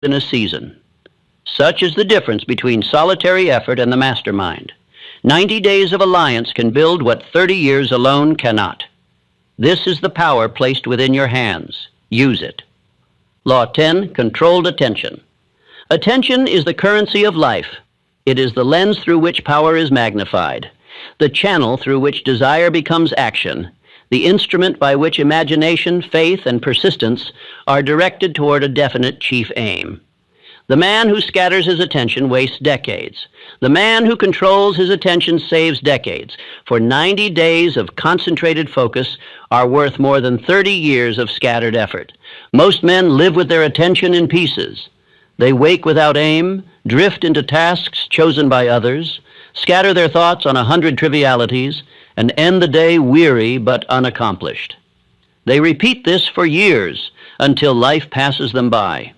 in a season. Such is the difference between solitary effort and the mastermind. 90 days of alliance can build what 30 years alone cannot. This is the power placed within your hands. Use it. Law 10, controlled attention. Attention is the currency of life. It is the lens through which power is magnified, the channel through which desire becomes action, the instrument by which imagination, faith, and persistence are directed toward a definite chief aim. The man who scatters his attention wastes decades. The man who controls his attention saves decades. For 90 days of concentrated focus are worth more than 30 years of scattered effort. Most men live with their attention in pieces. They wake without aim, drift into tasks chosen by others, scatter their thoughts on 100 trivialities, and end the day weary but unaccomplished. They repeat this for years until life passes them by.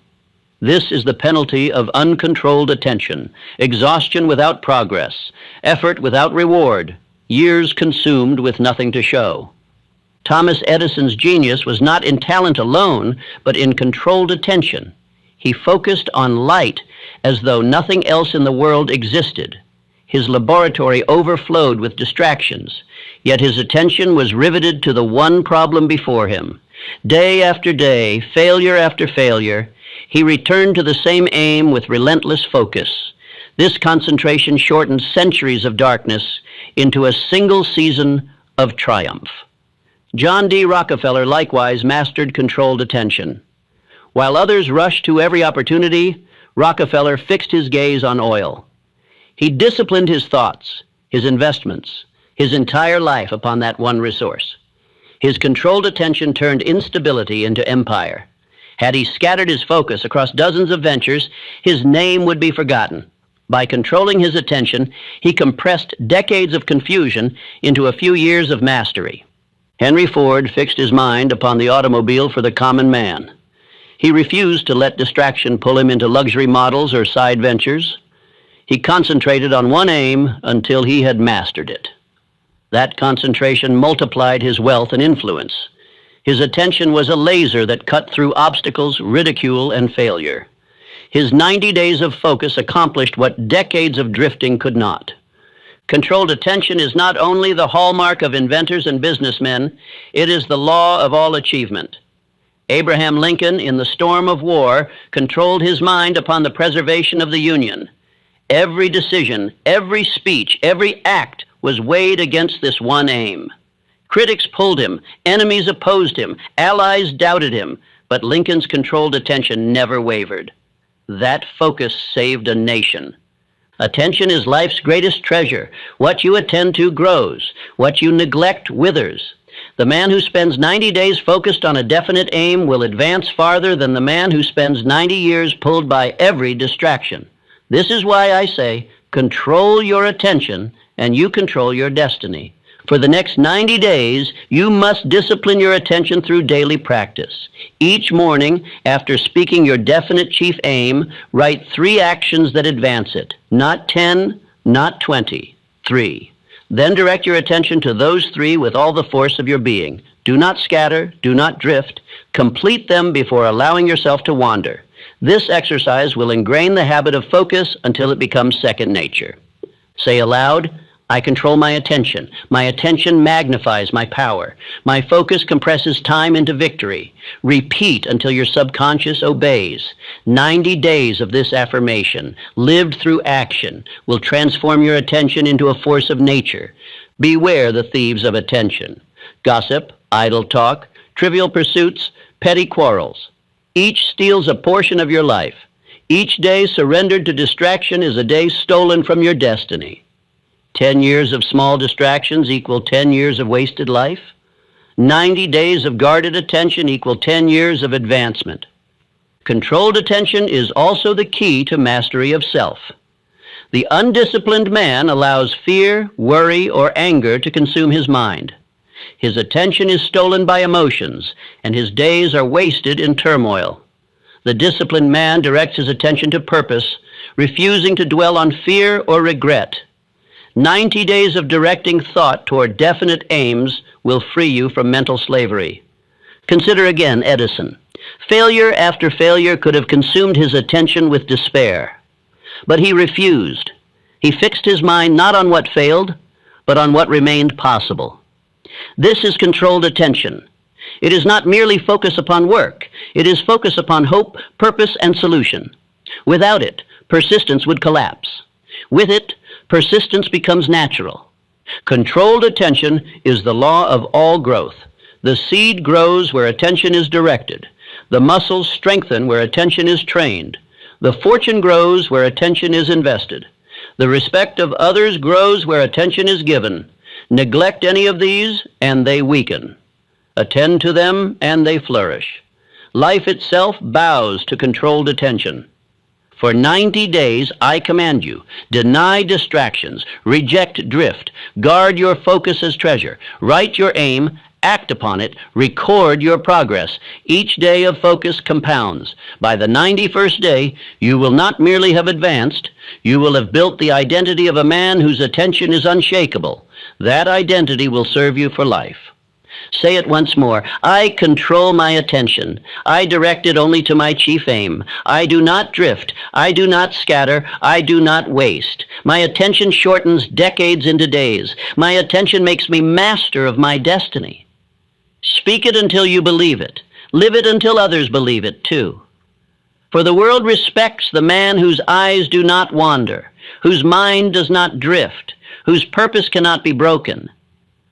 This is the penalty of uncontrolled attention, exhaustion without progress, effort without reward, years consumed with nothing to show. Thomas Edison's genius was not in talent alone, but in controlled attention. He focused on light as though nothing else in the world existed. His laboratory overflowed with distractions, yet his attention was riveted to the one problem before him. Day after day, failure after failure, he returned to the same aim with relentless focus. This concentration shortened centuries of darkness into a single season of triumph. John D. Rockefeller likewise mastered controlled attention. While others rushed to every opportunity, Rockefeller fixed his gaze on oil. He disciplined his thoughts, his investments, his entire life upon that one resource. His controlled attention turned instability into empire. Had he scattered his focus across dozens of ventures, his name would be forgotten. By controlling his attention, he compressed decades of confusion into a few years of mastery. Henry Ford fixed his mind upon the automobile for the common man. He refused to let distraction pull him into luxury models or side ventures. He concentrated on one aim until he had mastered it. That concentration multiplied his wealth and influence. His attention was a laser that cut through obstacles, ridicule, and failure. His 90 days of focus accomplished what decades of drifting could not. Controlled attention is not only the hallmark of inventors and businessmen, it is the law of all achievement. Abraham Lincoln, in the storm of war, controlled his mind upon the preservation of the Union. Every decision, every speech, every act was weighed against this one aim. Critics pulled him, enemies opposed him, allies doubted him, but Lincoln's controlled attention never wavered. That focus saved a nation. Attention is life's greatest treasure. What you attend to grows. What you neglect withers. The man who spends 90 days focused on a definite aim will advance farther than the man who spends 90 years pulled by every distraction. This is why I say, control your attention and you control your destiny. For the next 90 days, you must discipline your attention through daily practice. Each morning, after speaking your definite chief aim, write 3 actions that advance it. Not 10, not 20, 3. Then direct your attention to those 3 with all the force of your being. Do not scatter, do not drift. Complete them before allowing yourself to wander. This exercise will ingrain the habit of focus until it becomes second nature. Say aloud, I control my attention. My attention magnifies my power. My focus compresses time into victory. Repeat until your subconscious obeys. 90 days of this affirmation, lived through action, will transform your attention into a force of nature. Beware the thieves of attention. Gossip, idle talk, trivial pursuits, petty quarrels. Each steals a portion of your life. Each day surrendered to distraction is a day stolen from your destiny. 10 years of small distractions equal 10 years of wasted life. 90 days of guarded attention equal 10 years of advancement. Controlled attention is also the key to mastery of self. The undisciplined man allows fear, worry, or anger to consume his mind. His attention is stolen by emotions, and his days are wasted in turmoil. The disciplined man directs his attention to purpose, refusing to dwell on fear or regret. 90 days of directing thought toward definite aims will free you from mental slavery. Consider again Edison. Failure after failure could have consumed his attention with despair. But he refused. He fixed his mind not on what failed, but on what remained possible. This is controlled attention. It is not merely focus upon work. It is focus upon hope, purpose, and solution. Without it, persistence would collapse. With it, persistence becomes natural. Controlled attention is the law of all growth. The seed grows where attention is directed. The muscles strengthen where attention is trained. The fortune grows where attention is invested. The respect of others grows where attention is given. Neglect any of these, and they weaken. Attend to them, and they flourish. Life itself bows to controlled attention. For 90 days, I command you, deny distractions, reject drift, guard your focus as treasure, write your aim, act upon it, record your progress. Each day of focus compounds. By the 91st day, you will not merely have advanced, you will have built the identity of a man whose attention is unshakable. That identity will serve you for life. Say it once more. I control my attention. I direct it only to my chief aim. I do not drift. I do not scatter. I do not waste. My attention shortens decades into days. My attention makes me master of my destiny. Speak it until you believe it. Live it until others believe it too. For the world respects the man whose eyes do not wander, whose mind does not drift, whose purpose cannot be broken.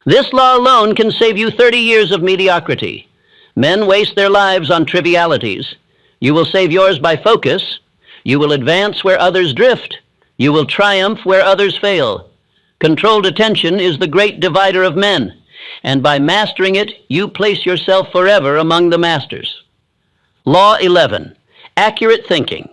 This law alone can save you 30 years of mediocrity. Men waste their lives on trivialities. You will save yours by focus. You will advance where others drift. You will triumph where others fail. Controlled attention is the great divider of men, and by mastering it, you place yourself forever among the masters. Law 11. Accurate thinking.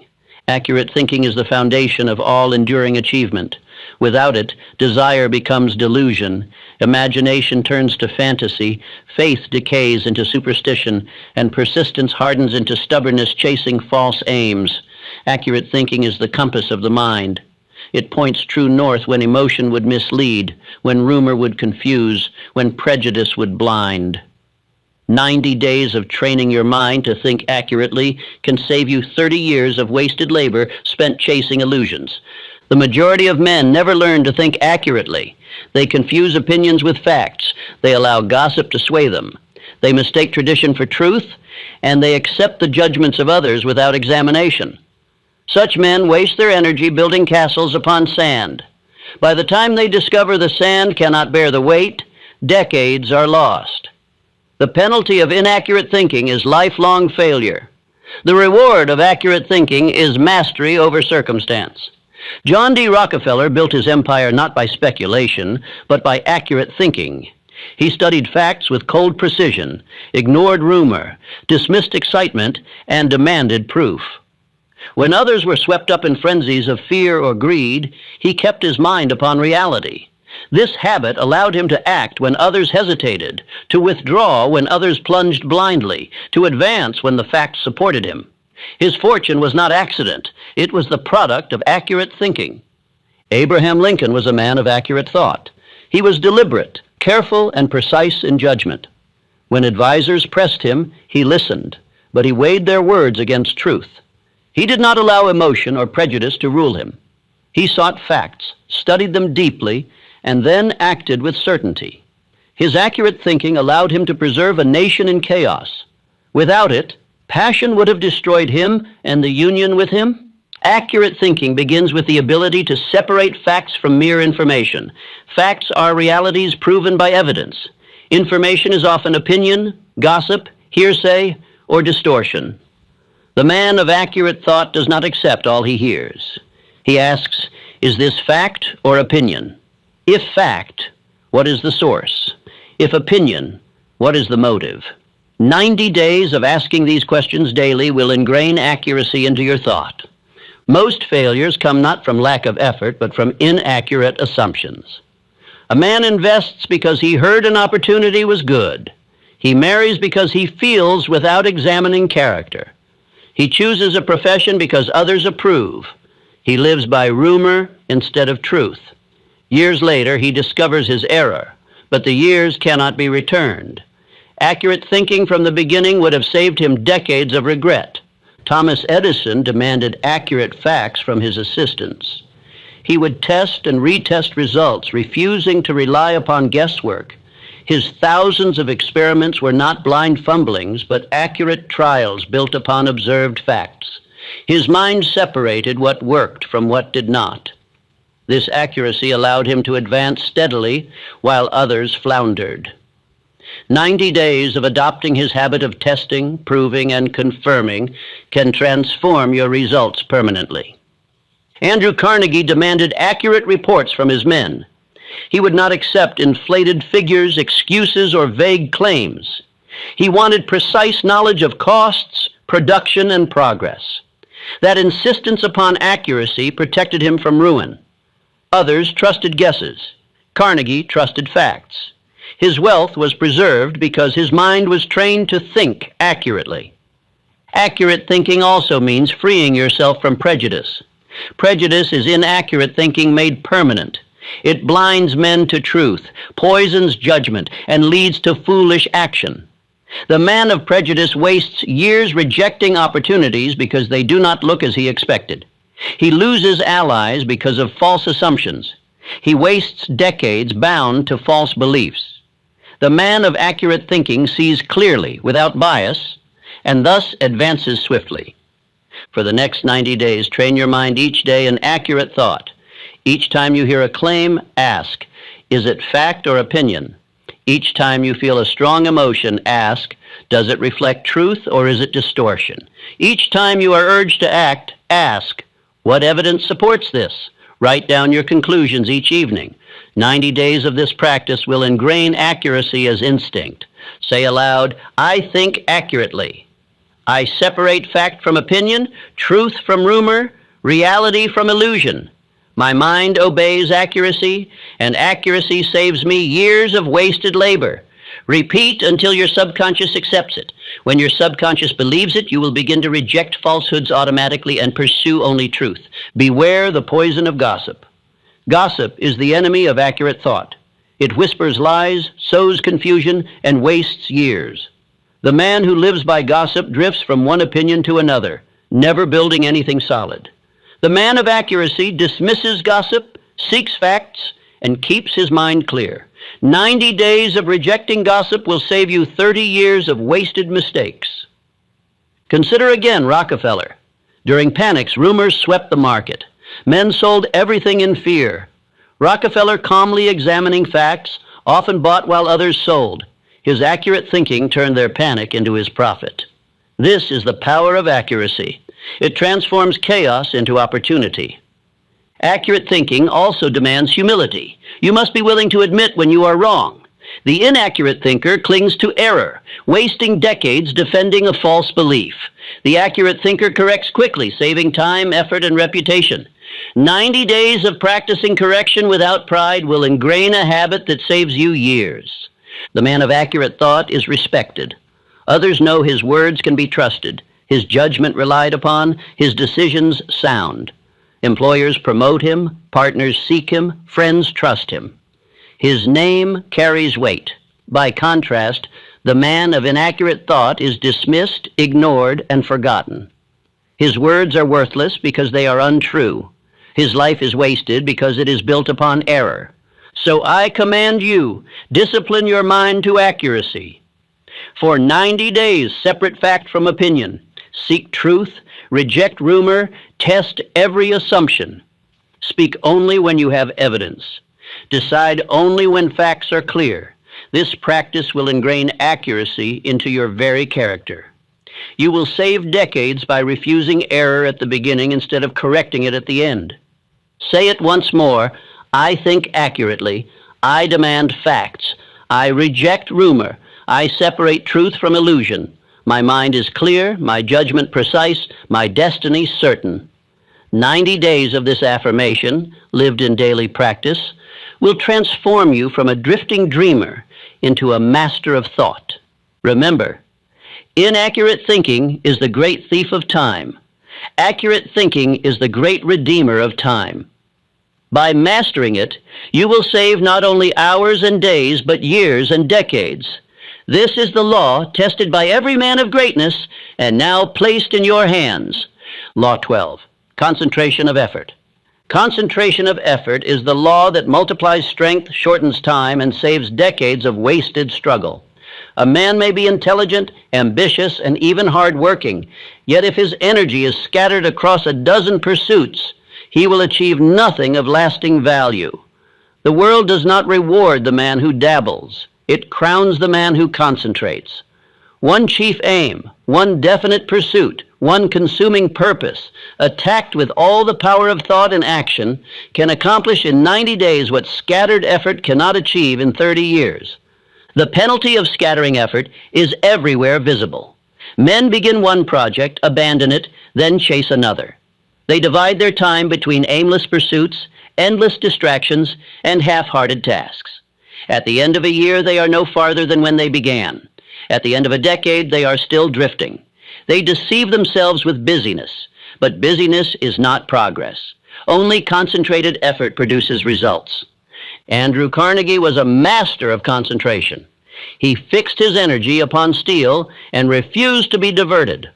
Accurate thinking is the foundation of all enduring achievement. Without it, desire becomes delusion, imagination turns to fantasy, faith decays into superstition, and persistence hardens into stubbornness chasing false aims. Accurate thinking is the compass of the mind. It points true north when emotion would mislead, when rumor would confuse, when prejudice would blind. 90 days of training your mind to think accurately can save you 30 years of wasted labor spent chasing illusions. The majority of men never learn to think accurately. They confuse opinions with facts. They allow gossip to sway them. They mistake tradition for truth, and they accept the judgments of others without examination. Such men waste their energy building castles upon sand. By the time they discover the sand cannot bear the weight, decades are lost. The penalty of inaccurate thinking is lifelong failure. The reward of accurate thinking is mastery over circumstance. John D. Rockefeller built his empire not by speculation, but by accurate thinking. He studied facts with cold precision, ignored rumor, dismissed excitement, and demanded proof. When others were swept up in frenzies of fear or greed, he kept his mind upon reality. This habit allowed him to act when others hesitated, to withdraw when others plunged blindly, to advance when the facts supported him. His fortune was not accident. It was the product of accurate thinking. Abraham Lincoln was a man of accurate thought. He was deliberate, careful, and precise in judgment. When advisers pressed him, he listened, but he weighed their words against truth. He did not allow emotion or prejudice to rule him. He sought facts, studied them deeply, and then acted with certainty. His accurate thinking allowed him to preserve a nation in chaos. Without it, passion would have destroyed him and the union with him. Accurate thinking begins with the ability to separate facts from mere information. Facts are realities proven by evidence. Information is often opinion, gossip, hearsay, or distortion. The man of accurate thought does not accept all he hears. He asks, is this fact or opinion? If fact, what is the source? If opinion, what is the motive? 90 days of asking these questions daily will ingrain accuracy into your thought. Most failures come not from lack of effort, but from inaccurate assumptions. A man invests because he heard an opportunity was good. He marries because he feels without examining character. He chooses a profession because others approve. He lives by rumor instead of truth. Years later, he discovers his error, but the years cannot be returned. Accurate thinking from the beginning would have saved him decades of regret. Thomas Edison demanded accurate facts from his assistants. He would test and retest results, refusing to rely upon guesswork. His thousands of experiments were not blind fumblings, but accurate trials built upon observed facts. His mind separated what worked from what did not. This accuracy allowed him to advance steadily while others floundered. 90 days of adopting his habit of testing, proving, and confirming can transform your results permanently. Andrew Carnegie demanded accurate reports from his men. He would not accept inflated figures, excuses, or vague claims. He wanted precise knowledge of costs, production, and progress. That insistence upon accuracy protected him from ruin. Others trusted guesses. Carnegie trusted facts. His wealth was preserved because his mind was trained to think accurately. Accurate thinking also means freeing yourself from prejudice. Prejudice is inaccurate thinking made permanent. It blinds men to truth, poisons judgment, and leads to foolish action. The man of prejudice wastes years rejecting opportunities because they do not look as he expected. He loses allies because of false assumptions. He wastes decades bound to false beliefs. The man of accurate thinking sees clearly, without bias, and thus advances swiftly. For the next 90 days, train your mind each day in accurate thought. Each time you hear a claim, ask, is it fact or opinion? Each time you feel a strong emotion, ask, does it reflect truth or is it distortion? Each time you are urged to act, ask, what evidence supports this? Write down your conclusions each evening. 90 days of this practice will ingrain accuracy as instinct. Say aloud, I think accurately. I separate fact from opinion, truth from rumor, reality from illusion. My mind obeys accuracy, and accuracy saves me years of wasted labor. Repeat until your subconscious accepts it. When your subconscious believes it, you will begin to reject falsehoods automatically and pursue only truth. Beware the poison of gossip. Gossip is the enemy of accurate thought. It whispers lies, sows confusion, and wastes years. The man who lives by gossip drifts from one opinion to another, never building anything solid. The man of accuracy dismisses gossip, seeks facts, and keeps his mind clear. 90 days of rejecting gossip will save you 30 years of wasted mistakes. Consider again Rockefeller. During panics, rumors swept the market. Men sold everything in fear. Rockefeller, calmly examining facts, often bought while others sold. His accurate thinking turned their panic into his profit. This is the power of accuracy. It transforms chaos into opportunity. Accurate thinking also demands humility. You must be willing to admit when you are wrong. The inaccurate thinker clings to error, wasting decades defending a false belief. The accurate thinker corrects quickly, saving time, effort, and reputation. 90 days of practicing correction without pride will ingrain a habit that saves you years. The man of accurate thought is respected. Others know his words can be trusted, his judgment relied upon, his decisions sound. Employers promote him, partners seek him, friends trust him. His name carries weight. By contrast, the man of inaccurate thought is dismissed, ignored, and forgotten. His words are worthless because they are untrue. His life is wasted because it is built upon error. So I command you, discipline your mind to accuracy. For 90 days, separate fact from opinion. Seek truth, reject rumor, test every assumption. Speak only when you have evidence. Decide only when facts are clear. This practice will ingrain accuracy into your very character. You will save decades by refusing error at the beginning instead of correcting it at the end. Say it once more, I think accurately, I demand facts, I reject rumor, I separate truth from illusion. My mind is clear, my judgment precise, my destiny certain. 90 days of this affirmation, lived in daily practice, will transform you from a drifting dreamer into a master of thought. Remember, inaccurate thinking is the great thief of time. Accurate thinking is the great redeemer of time. By mastering it, you will save not only hours and days, but years and decades. This is the law tested by every man of greatness and now placed in your hands. Law 12, concentration of effort. Concentration of effort is the law that multiplies strength, shortens time, and saves decades of wasted struggle. A man may be intelligent, ambitious, and even hard-working, yet if his energy is scattered across a dozen pursuits, he will achieve nothing of lasting value. The world does not reward the man who dabbles. It crowns the man who concentrates. One chief aim, one definite pursuit, one consuming purpose, attacked with all the power of thought and action, can accomplish in 90 days what scattered effort cannot achieve in 30 years. The penalty of scattering effort is everywhere visible. Men begin one project, abandon it, then chase another. They divide their time between aimless pursuits, endless distractions, and half-hearted tasks. At the end of a year, they are no farther than when they began. At the end of a decade, they are still drifting. They deceive themselves with busyness, but busyness is not progress. Only concentrated effort produces results. Andrew Carnegie was a master of concentration. He fixed his energy upon steel and refused to be diverted.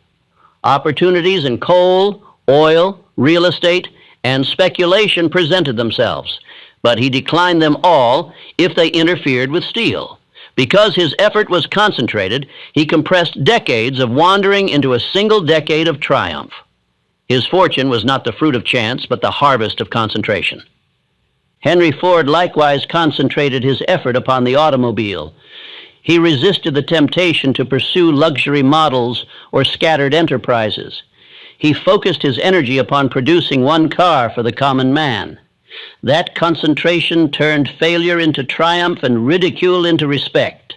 Opportunities in coal, oil, real estate, and speculation presented themselves, but he declined them all if they interfered with steel. Because his effort was concentrated, he compressed decades of wandering into a single decade of triumph. His fortune was not the fruit of chance, but the harvest of concentration. Henry Ford likewise concentrated his effort upon the automobile. He resisted the temptation to pursue luxury models or scattered enterprises. He focused his energy upon producing one car for the common man. That concentration turned failure into triumph and ridicule into respect.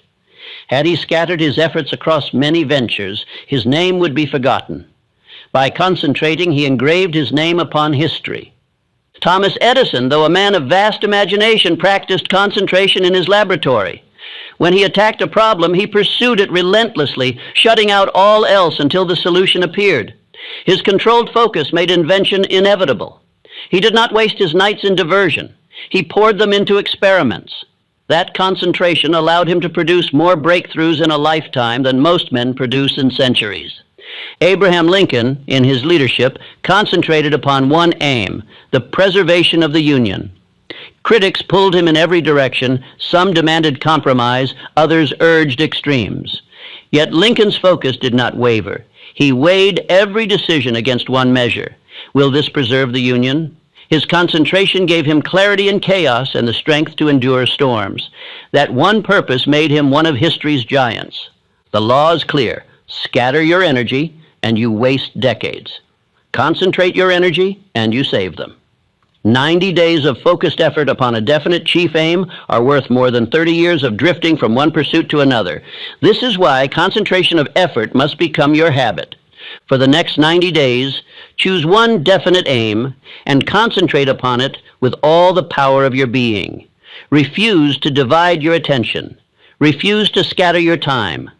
Had he scattered his efforts across many ventures, his name would be forgotten. By concentrating, he engraved his name upon history. Thomas Edison, though a man of vast imagination, practiced concentration in his laboratory. When he attacked a problem, he pursued it relentlessly, shutting out all else until the solution appeared. His controlled focus made invention inevitable. He did not waste his nights in diversion. He poured them into experiments. That concentration allowed him to produce more breakthroughs in a lifetime than most men produce in centuries. Abraham Lincoln, in his leadership, concentrated upon one aim, the preservation of the Union. Critics pulled him in every direction. Some demanded compromise, others urged extremes. Yet Lincoln's focus did not waver. He weighed every decision against one measure. Will this preserve the Union? His concentration gave him clarity in chaos and the strength to endure storms. That one purpose made him one of history's giants. The law is clear. Scatter your energy, and you waste decades. Concentrate your energy, and you save them. 90 days of focused effort upon a definite chief aim are worth more than 30 years of drifting from one pursuit to another. This is why concentration of effort must become your habit. For the next 90 days, choose one definite aim and concentrate upon it with all the power of your being. Refuse to divide your attention. Refuse to scatter your time.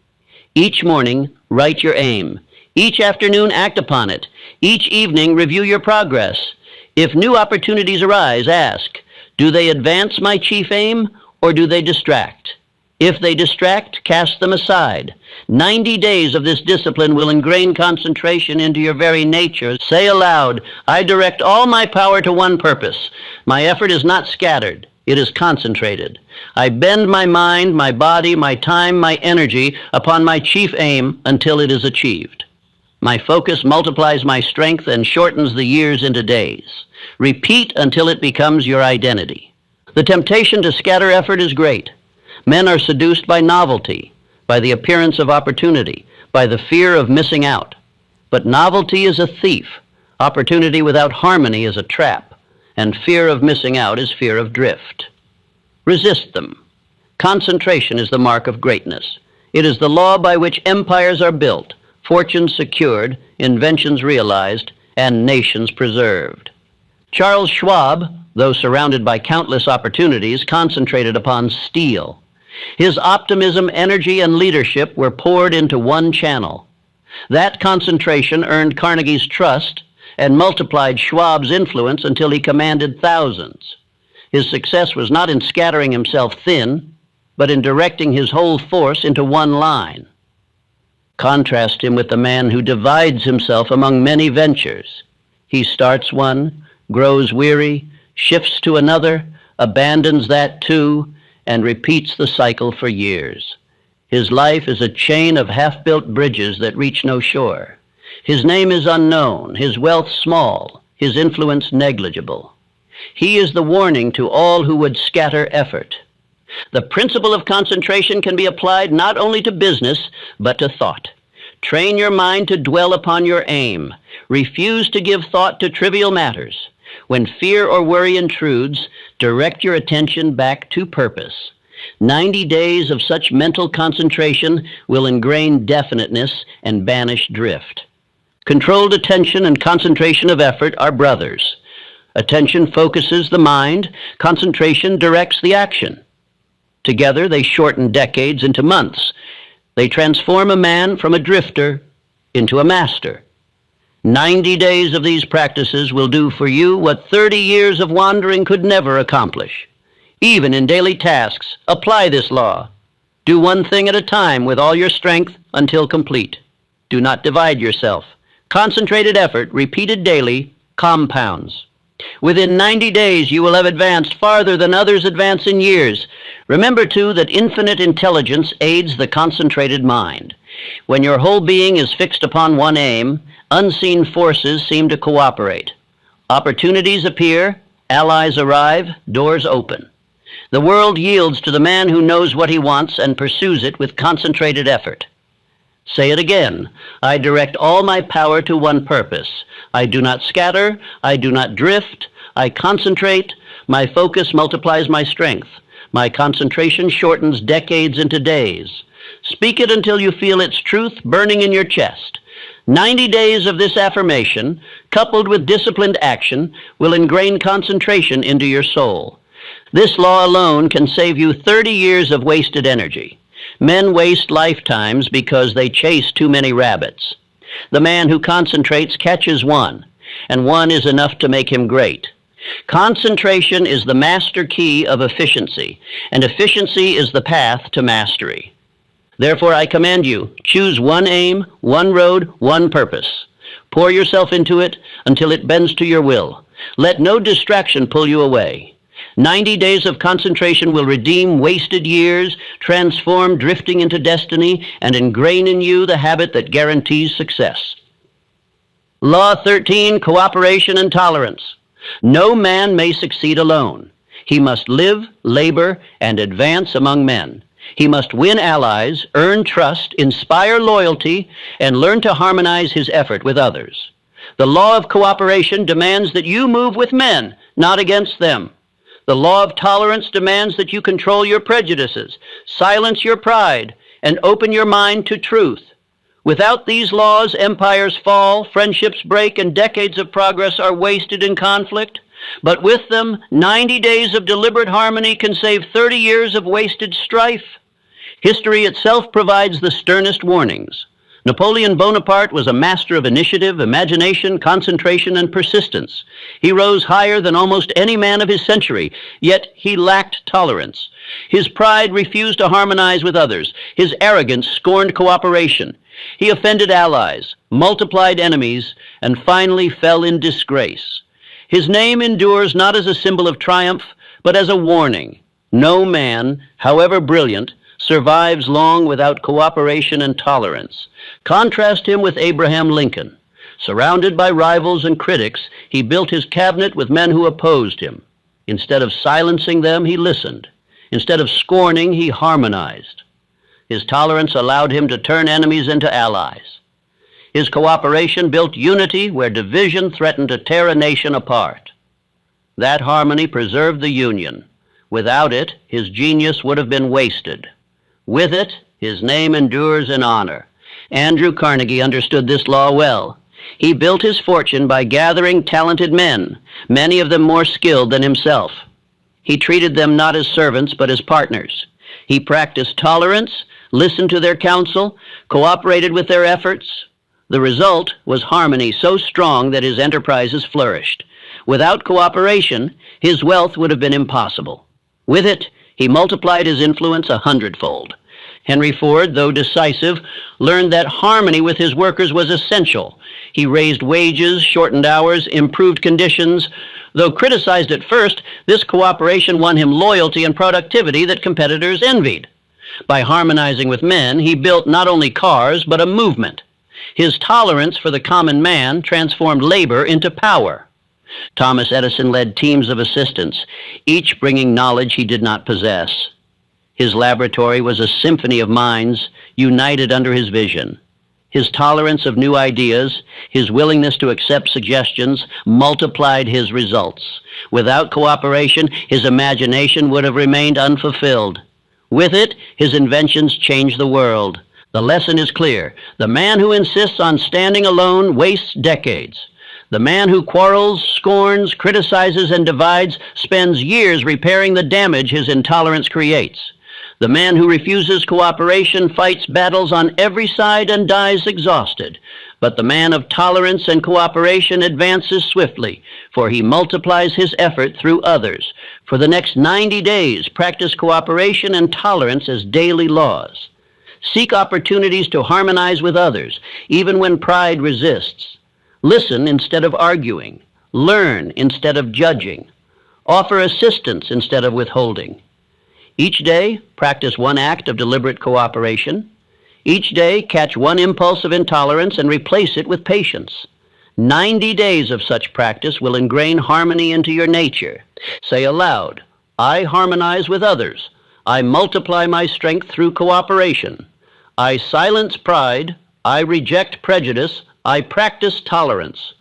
Each morning, write your aim. Each afternoon, act upon it. Each evening, review your progress. If new opportunities arise, ask, do they advance my chief aim or do they distract? If they distract, cast them aside. 90 days of this discipline will ingrain concentration into your very nature. Say aloud, I direct all my power to one purpose. My effort is not scattered. It is concentrated. I bend my mind, my body, my time, my energy upon my chief aim until it is achieved. My focus multiplies my strength and shortens the years into days. Repeat until it becomes your identity. The temptation to scatter effort is great. Men are seduced by novelty, by the appearance of opportunity, by the fear of missing out. But novelty is a thief. Opportunity without harmony is a trap. And fear of missing out is fear of drift. Resist them. Concentration is the mark of greatness. It is the law by which empires are built, fortunes secured, inventions realized, and nations preserved. Charles Schwab, though surrounded by countless opportunities, concentrated upon steel. His optimism, energy, and leadership were poured into one channel. That concentration earned Carnegie's trust and multiplied Schwab's influence until he commanded thousands. His success was not in scattering himself thin. but in directing his whole force into one line. Contrast him with the man who divides himself among many ventures. He starts one, grows weary, shifts to another, abandons that too, and repeats the cycle for years. His life is a chain of half-built bridges that reach no shore. His name is unknown, his wealth small, his influence negligible. He is the warning to all who would scatter effort. The principle of concentration can be applied not only to business, but to thought. Train your mind to dwell upon your aim. Refuse to give thought to trivial matters. When fear or worry intrudes, direct your attention back to purpose. 90 days of such mental concentration will ingrain definiteness and banish drift. Controlled attention and concentration of effort are brothers. Attention focuses the mind, concentration directs the action. Together they shorten decades into months. They transform a man from a drifter into a master. 90 days of these practices will do for you what 30 years of wandering could never accomplish. Even in daily tasks, apply this law. Do one thing at a time with all your strength until complete. Do not divide yourself. Concentrated effort, repeated daily, compounds. Within 90 days, you will have advanced farther than others advance in years. Remember, too, that infinite intelligence aids the concentrated mind. When your whole being is fixed upon one aim, unseen forces seem to cooperate. Opportunities appear, allies arrive, doors open. The world yields to the man who knows what he wants and pursues it with concentrated effort. Say it again. I direct all my power to one purpose. I do not scatter. I do not drift. I concentrate. My focus multiplies my strength. My concentration shortens decades into days. Speak it until you feel its truth burning in your chest. 90 days of this affirmation, coupled with disciplined action, will ingrain concentration into your soul. This law alone can save you 30 years of wasted energy. Men waste lifetimes because they chase too many rabbits. The man who concentrates catches one, and one is enough to make him great. Concentration is the master key of efficiency, and efficiency is the path to mastery. Therefore, I command you, choose one aim, one road, one purpose. Pour yourself into it until it bends to your will. Let no distraction pull you away. 90 days of concentration will redeem wasted years, transform drifting into destiny, and ingrain in you the habit that guarantees success. Law 13, cooperation and tolerance. No man may succeed alone. He must live, labor, and advance among men. He must win allies, earn trust, inspire loyalty, and learn to harmonize his effort with others. The law of cooperation demands that you move with men, not against them. The law of tolerance demands that you control your prejudices, silence your pride, and open your mind to truth. Without these laws, empires fall, friendships break, and decades of progress are wasted in conflict. But with them, 90 days of deliberate harmony can save 30 years of wasted strife. History itself provides the sternest warnings. Napoleon Bonaparte was a master of initiative, imagination, concentration, and persistence. He rose higher than almost any man of his century, yet he lacked tolerance. His pride refused to harmonize with others. His arrogance scorned cooperation. He offended allies, multiplied enemies, and finally fell in disgrace. His name endures not as a symbol of triumph, but as a warning. No man, however brilliant, survives long without cooperation and tolerance. Contrast him with Abraham Lincoln. Surrounded by rivals and critics, he built his cabinet with men who opposed him. Instead of silencing them, he listened. Instead of scorning, he harmonized. His tolerance allowed him to turn enemies into allies. His cooperation built unity where division threatened to tear a nation apart. That harmony preserved the Union. Without it, his genius would have been wasted. With it, his name endures in honor. Andrew Carnegie understood this law well. He built his fortune by gathering talented men, many of them more skilled than himself. He treated them not as servants, but as partners. He practiced tolerance, listened to their counsel, cooperated with their efforts. The result was harmony so strong that his enterprises flourished. Without cooperation, his wealth would have been impossible. With it, He multiplied his influence 100-fold. Henry Ford, though decisive, learned that harmony with his workers was essential. He raised wages, shortened hours, improved conditions. Though criticized at first, this cooperation won him loyalty and productivity that competitors envied. By harmonizing with men, he built not only cars, but a movement. His tolerance for the common man transformed labor into power. Thomas Edison led teams of assistants, each bringing knowledge he did not possess. His laboratory was a symphony of minds united under his vision. His tolerance of new ideas, his willingness to accept suggestions, multiplied his results. Without cooperation, his imagination would have remained unfulfilled. With it, his inventions changed the world. The lesson is clear. The man who insists on standing alone wastes decades. The man who quarrels, scorns, criticizes, and divides spends years repairing the damage his intolerance creates. The man who refuses cooperation fights battles on every side and dies exhausted. But the man of tolerance and cooperation advances swiftly, for he multiplies his effort through others. For the next 90 days, practice cooperation and tolerance as daily laws. Seek opportunities to harmonize with others, even when pride resists. Listen instead of arguing. Learn instead of judging. Offer assistance instead of withholding. Each day, practice one act of deliberate cooperation. Each day, catch one impulse of intolerance and replace it with patience. 90 days of such practice will ingrain harmony into your nature. Say aloud, I harmonize with others. I multiply my strength through cooperation. I silence pride. I reject prejudice. I practice tolerance.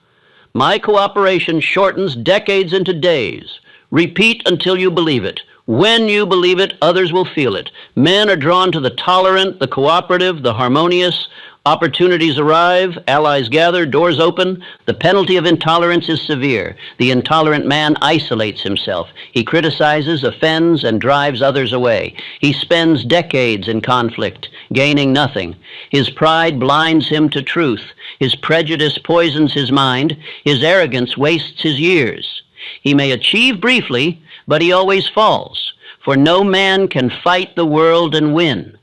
My cooperation shortens decades into days. Repeat until you believe it. When you believe it, others will feel it. Men are drawn to the tolerant, the cooperative, the harmonious. Opportunities arrive, allies gather, doors open. The penalty of intolerance is severe. The intolerant man isolates himself. He criticizes, offends, and drives others away. He spends decades in conflict, gaining nothing. His pride blinds him to truth. His prejudice poisons his mind. His arrogance wastes his years. He may achieve briefly, but he always falls, for no man can fight the world and win.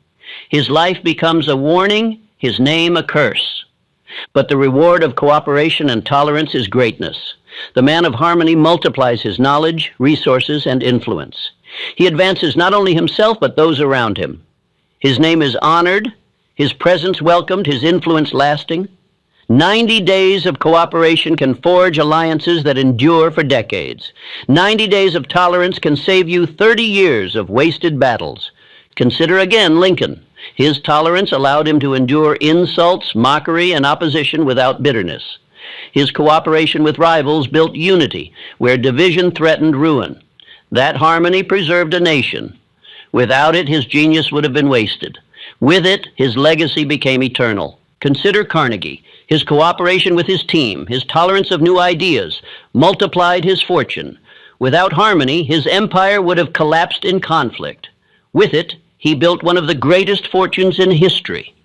His life becomes a warning, his name a curse. But the reward of cooperation and tolerance is greatness. The man of harmony multiplies his knowledge, resources, and influence. He advances not only himself, but those around him. His name is honored, his presence welcomed, his influence lasting. 90 days of cooperation can forge alliances that endure for decades. 90 days of tolerance can save you 30 years of wasted battles. Consider again Lincoln. His tolerance allowed him to endure insults, mockery, and opposition without bitterness. His cooperation with rivals built unity where division threatened ruin. That harmony preserved a nation. Without it, his genius would have been wasted. With it, his legacy became eternal. Consider Carnegie. His cooperation with his team, his tolerance of new ideas, multiplied his fortune. Without harmony, his empire would have collapsed in conflict. With it, he built one of the greatest fortunes in history.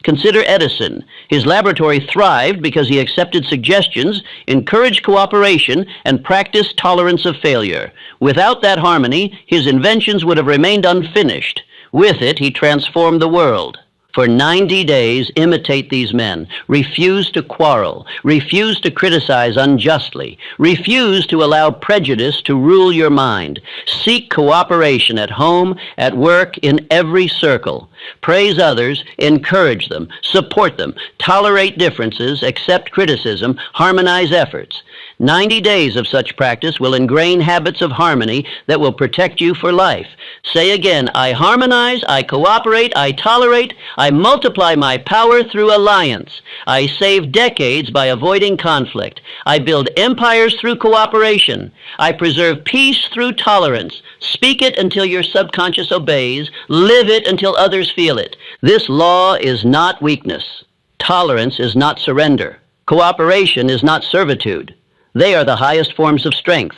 Consider Edison. His laboratory thrived because he accepted suggestions, encouraged cooperation, and practiced tolerance of failure. Without that harmony, his inventions would have remained unfinished. With it, he transformed the world. For 90 days, imitate these men. Refuse to quarrel. Refuse to criticize unjustly. Refuse to allow prejudice to rule your mind. Seek cooperation at home, at work, in every circle. Praise others, encourage them, support them, tolerate differences, accept criticism, harmonize efforts. 90 days of such practice will ingrain habits of harmony that will protect you for life. Say again, I harmonize, I cooperate, I tolerate, I multiply my power through alliance. I save decades by avoiding conflict. I build empires through cooperation. I preserve peace through tolerance. Speak it until your subconscious obeys. Live it until others feel it. This law is not weakness. Tolerance is not surrender. Cooperation is not servitude. They are the highest forms of strength.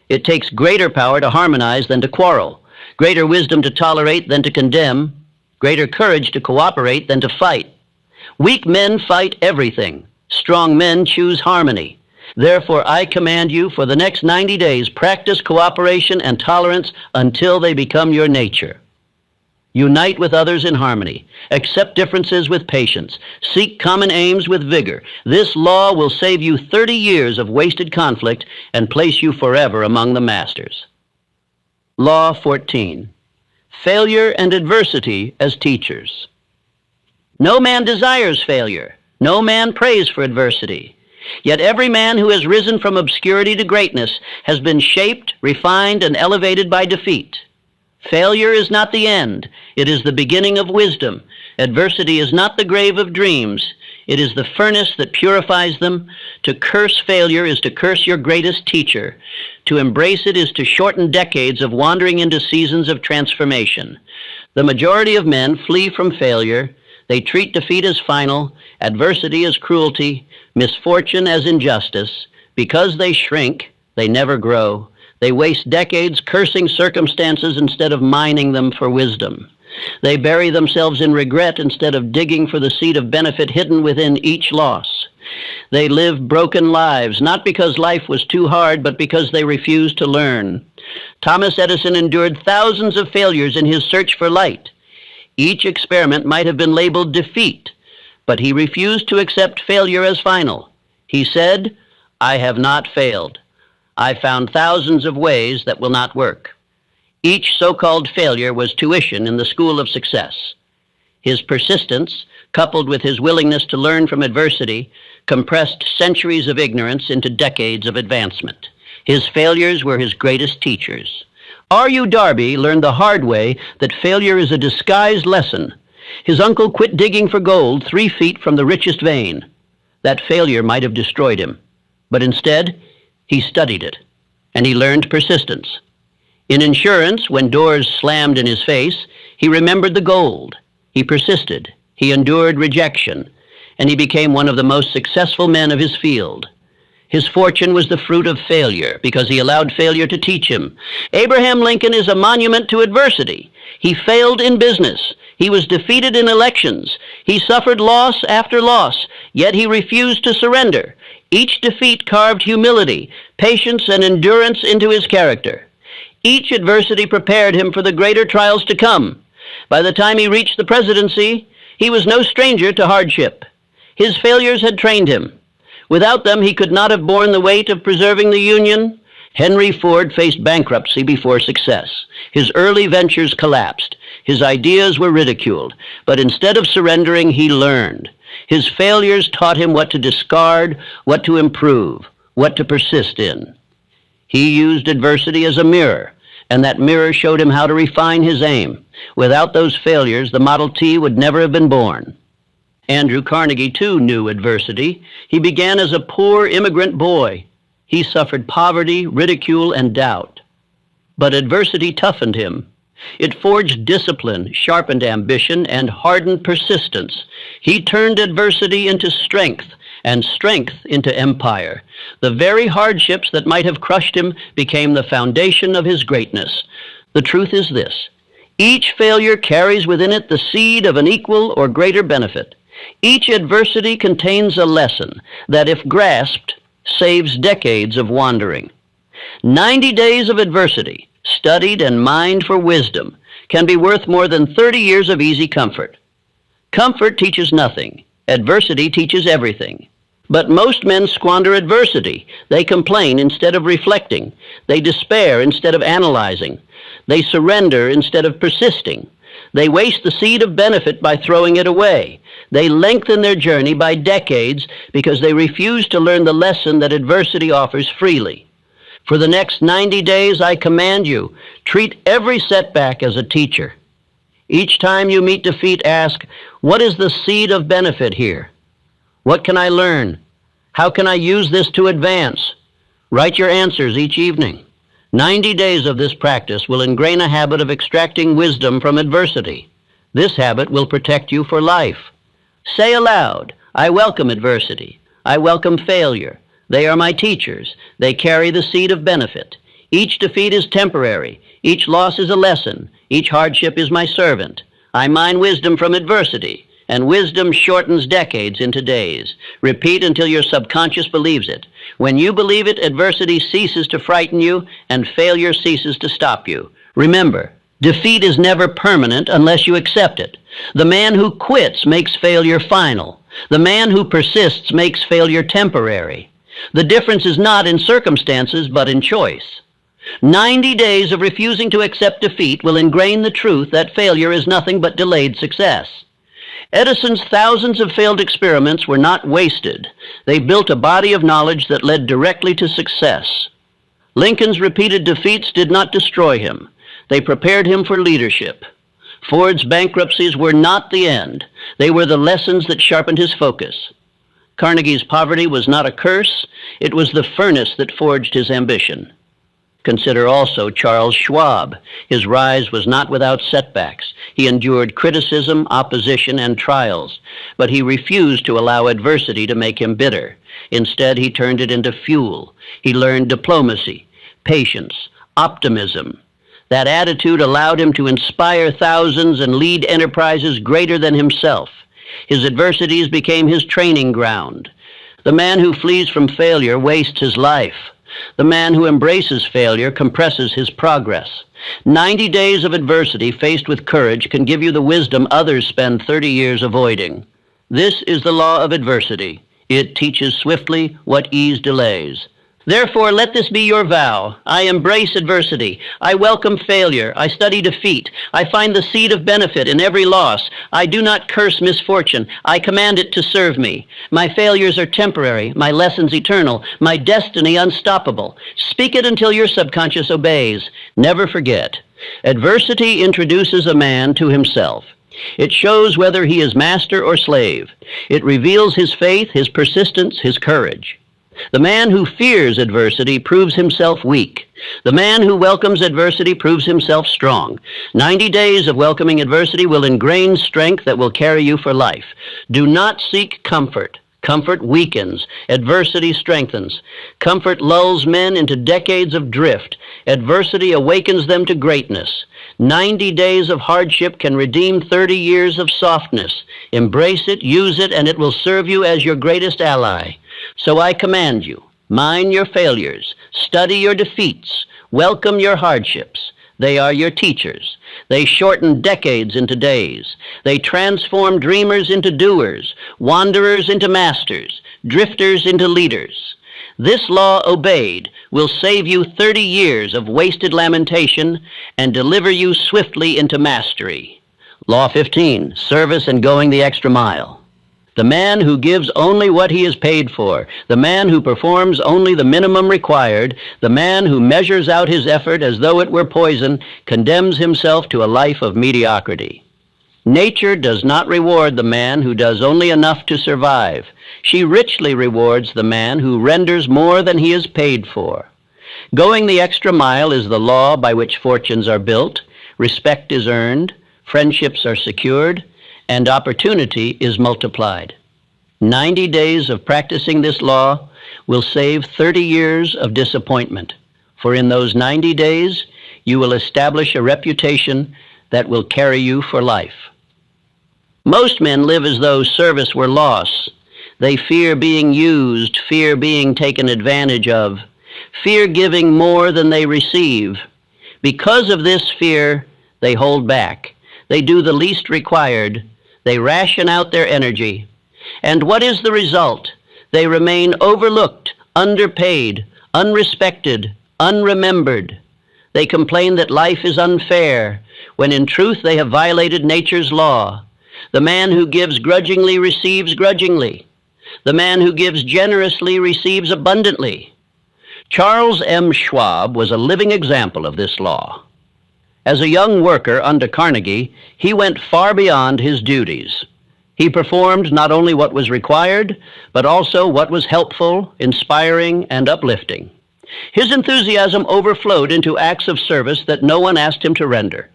It takes greater power to harmonize than to quarrel, greater wisdom to tolerate than to condemn, greater courage to cooperate than to fight. Weak men fight everything. Strong men choose harmony. Therefore, I command you for the next 90 days, practice cooperation and tolerance until they become your nature. Unite with others in harmony. Accept differences with patience. Seek common aims with vigor. This law will save you 30 years of wasted conflict and place you forever among the masters. Law 14. Failure and adversity as teachers. No man desires failure. No man prays for adversity. Yet every man who has risen from obscurity to greatness has been shaped, refined, and elevated by defeat. Failure is not the end. It is the beginning of wisdom. Adversity is not the grave of dreams. It is the furnace that purifies them. To curse failure is to curse your greatest teacher. To embrace it is to shorten decades of wandering into seasons of transformation. The majority of men flee from failure. They treat defeat as final, adversity as cruelty, misfortune as injustice. Because they shrink, they never grow. They waste decades cursing circumstances instead of mining them for wisdom. They bury themselves in regret instead of digging for the seed of benefit hidden within each loss. They live broken lives, not because life was too hard, but because they refused to learn. Thomas Edison endured thousands of failures in his search for light. Each experiment might have been labeled defeat, but he refused to accept failure as final. He said, "I have not failed. I found thousands of ways that will not work." Each so-called failure was tuition in the school of success. His persistence, coupled with his willingness to learn from adversity, compressed centuries of ignorance into decades of advancement. His failures were his greatest teachers. R.U. Darby learned the hard way that failure is a disguised lesson. His uncle quit digging for gold 3 feet from the richest vein. That failure might have destroyed him, but instead, he studied it, and he learned persistence. In insurance, when doors slammed in his face, he remembered the gold. He persisted. He endured rejection, and he became one of the most successful men of his field. His fortune was the fruit of failure because he allowed failure to teach him. Abraham Lincoln is a monument to adversity. He failed in business. He was defeated in elections. He suffered loss after loss, yet he refused to surrender. Each defeat carved humility, patience, and endurance into his character. Each adversity prepared him for the greater trials to come. By the time he reached the presidency, he was no stranger to hardship. His failures had trained him. Without them, he could not have borne the weight of preserving the Union. Henry Ford faced bankruptcy before success. His early ventures collapsed. His ideas were ridiculed. But instead of surrendering, he learned. His failures taught him what to discard, what to improve, what to persist in. He used adversity as a mirror, and that mirror showed him how to refine his aim. Without those failures, the Model T would never have been born. Andrew Carnegie, too, knew adversity. He began as a poor immigrant boy. He suffered poverty, ridicule, and doubt. But adversity toughened him. It forged discipline, sharpened ambition, and hardened persistence. He turned adversity into strength, and strength into empire. The very hardships that might have crushed him became the foundation of his greatness. The truth is this: each failure carries within it the seed of an equal or greater benefit. Each adversity contains a lesson that, if grasped, saves decades of wandering. 90 days of adversity, studied and mined for wisdom, can be worth more than 30 years of easy comfort. Comfort teaches nothing. Adversity teaches everything. But most men squander adversity. They complain instead of reflecting. They despair instead of analyzing. They surrender instead of persisting. They waste the seed of benefit by throwing it away. They lengthen their journey by decades because they refuse to learn the lesson that adversity offers freely. For the next 90 days, I command you, treat every setback as a teacher. Each time you meet defeat, ask, what is the seed of benefit here? What can I learn? How can I use this to advance? Write your answers each evening. 90 days of this practice will ingrain a habit of extracting wisdom from adversity. This habit will protect you for life. Say aloud, I welcome adversity. I welcome failure. They are my teachers. They carry the seed of benefit. Each defeat is temporary. Each loss is a lesson. Each hardship is my servant. I mine wisdom from adversity. And wisdom shortens decades into days. Repeat until your subconscious believes it. When you believe it, adversity ceases to frighten you, and failure ceases to stop you. Remember, defeat is never permanent unless you accept it. The man who quits makes failure final. The man who persists makes failure temporary. The difference is not in circumstances, but in choice. 90 days of refusing to accept defeat will ingrain the truth that failure is nothing but delayed success. Edison's thousands of failed experiments were not wasted. They built a body of knowledge that led directly to success. Lincoln's repeated defeats did not destroy him. They prepared him for leadership. Ford's bankruptcies were not the end. They were the lessons that sharpened his focus. Carnegie's poverty was not a curse. It was the furnace that forged his ambition. Consider also Charles Schwab. His rise was not without setbacks. He endured criticism, opposition, and trials, but he refused to allow adversity to make him bitter. Instead, he turned it into fuel. He learned diplomacy, patience, optimism. That attitude allowed him to inspire thousands and lead enterprises greater than himself. His adversities became his training ground. The man who flees from failure wastes his life. The man who embraces failure compresses his progress. 90 days of adversity faced with courage can give you the wisdom others spend 30 years avoiding. This is the law of adversity. It teaches swiftly what ease delays. Therefore, let this be your vow. I embrace adversity. I welcome failure. I study defeat. I find the seed of benefit in every loss. I do not curse misfortune. I command it to serve me. My failures are temporary, my lessons eternal, my destiny unstoppable. Speak it until your subconscious obeys. Never forget, adversity introduces a man to himself. It shows whether he is master or slave. It reveals his faith, his persistence, his courage. The man who fears adversity proves himself weak. The man who welcomes adversity proves himself strong. 90 days of welcoming adversity will ingrain strength that will carry you for life. Do not seek comfort. Comfort weakens. Adversity strengthens. Comfort lulls men into decades of drift. Adversity awakens them to greatness. 90 days of hardship can redeem 30 years of softness. Embrace it, use it, and it will serve you as your greatest ally. So I command you, mind your failures, study your defeats, welcome your hardships. They are your teachers. They shorten decades into days. They transform dreamers into doers, wanderers into masters, drifters into leaders. This law obeyed will save you 30 years of wasted lamentation and deliver you swiftly into mastery. Law 15, service and going the extra mile. The man who gives only what he is paid for, the man who performs only the minimum required, the man who measures out his effort as though it were poison, condemns himself to a life of mediocrity. Nature does not reward the man who does only enough to survive. She richly rewards the man who renders more than he is paid for. Going the extra mile is the law by which fortunes are built, respect is earned, friendships are secured, and opportunity is multiplied. 90 days of practicing this law will save 30 years of disappointment, for in those 90 days you will establish a reputation that will carry you for life. Most men live as though service were loss. They fear being used, fear being taken advantage of, fear giving more than they receive. Because of this fear, they hold back. They do the least required. They ration out their energy. And what is the result? They remain overlooked, underpaid, unrespected, unremembered. They complain that life is unfair, when in truth they have violated nature's law. The man who gives grudgingly receives grudgingly. The man who gives generously receives abundantly. Charles M. Schwab was a living example of this law. As a young worker under Carnegie, he went far beyond his duties. He performed not only what was required, but also what was helpful, inspiring, and uplifting. His enthusiasm overflowed into acts of service that no one asked him to render.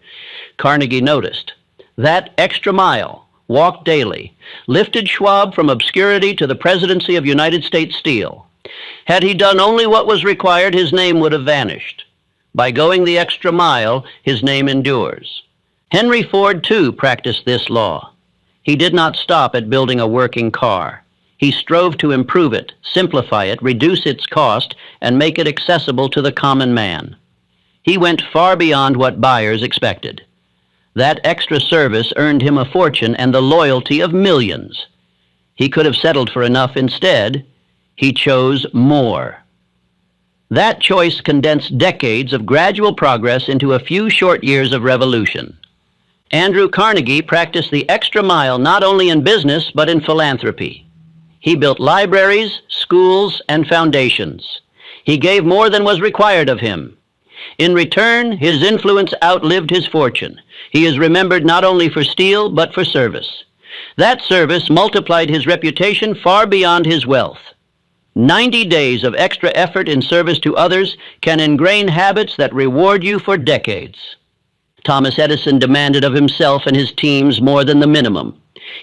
Carnegie noticed. That extra mile, walked daily, lifted Schwab from obscurity to the presidency of United States Steel. Had he done only what was required, his name would have vanished. By going the extra mile, his name endures. Henry Ford, too, practiced this law. He did not stop at building a working car. He strove to improve it, simplify it, reduce its cost, and make it accessible to the common man. He went far beyond what buyers expected. That extra service earned him a fortune and the loyalty of millions. He could have settled for enough instead. He chose more. That choice condensed decades of gradual progress into a few short years of revolution. Andrew Carnegie practiced the extra mile not only in business but in philanthropy. He built libraries, schools, and foundations. He gave more than was required of him. In return, his influence outlived his fortune. He is remembered not only for steel but for service. That service multiplied his reputation far beyond his wealth. 90 days of extra effort in service to others can ingrain habits that reward you for decades. Thomas Edison demanded of himself and his teams more than the minimum.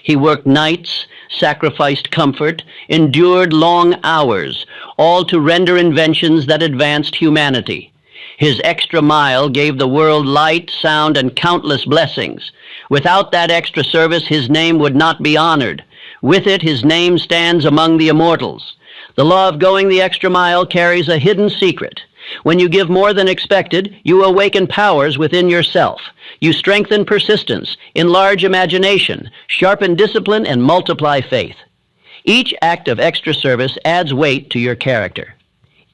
He worked nights, sacrificed comfort, endured long hours, all to render inventions that advanced humanity. His extra mile gave the world light, sound, and countless blessings. Without that extra service, his name would not be honored. With it, his name stands among the immortals. The law of going the extra mile carries a hidden secret. When you give more than expected, you awaken powers within yourself. You strengthen persistence, enlarge imagination, sharpen discipline, and multiply faith. Each act of extra service adds weight to your character.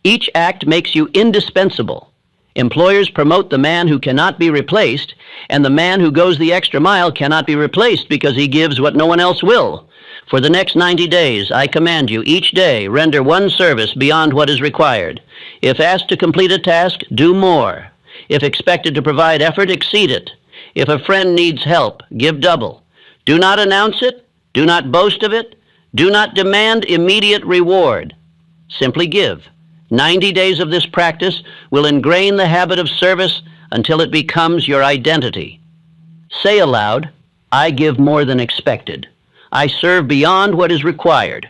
Each act makes you indispensable. Employers promote the man who cannot be replaced, and the man who goes the extra mile cannot be replaced because he gives what no one else will. For the next 90 days, I command you, each day, render one service beyond what is required. If asked to complete a task, do more. If expected to provide effort, exceed it. If a friend needs help, give double. Do not announce it. Do not boast of it. Do not demand immediate reward. Simply give. 90 days of this practice will ingrain the habit of service until it becomes your identity. Say aloud, I give more than expected. I serve beyond what is required.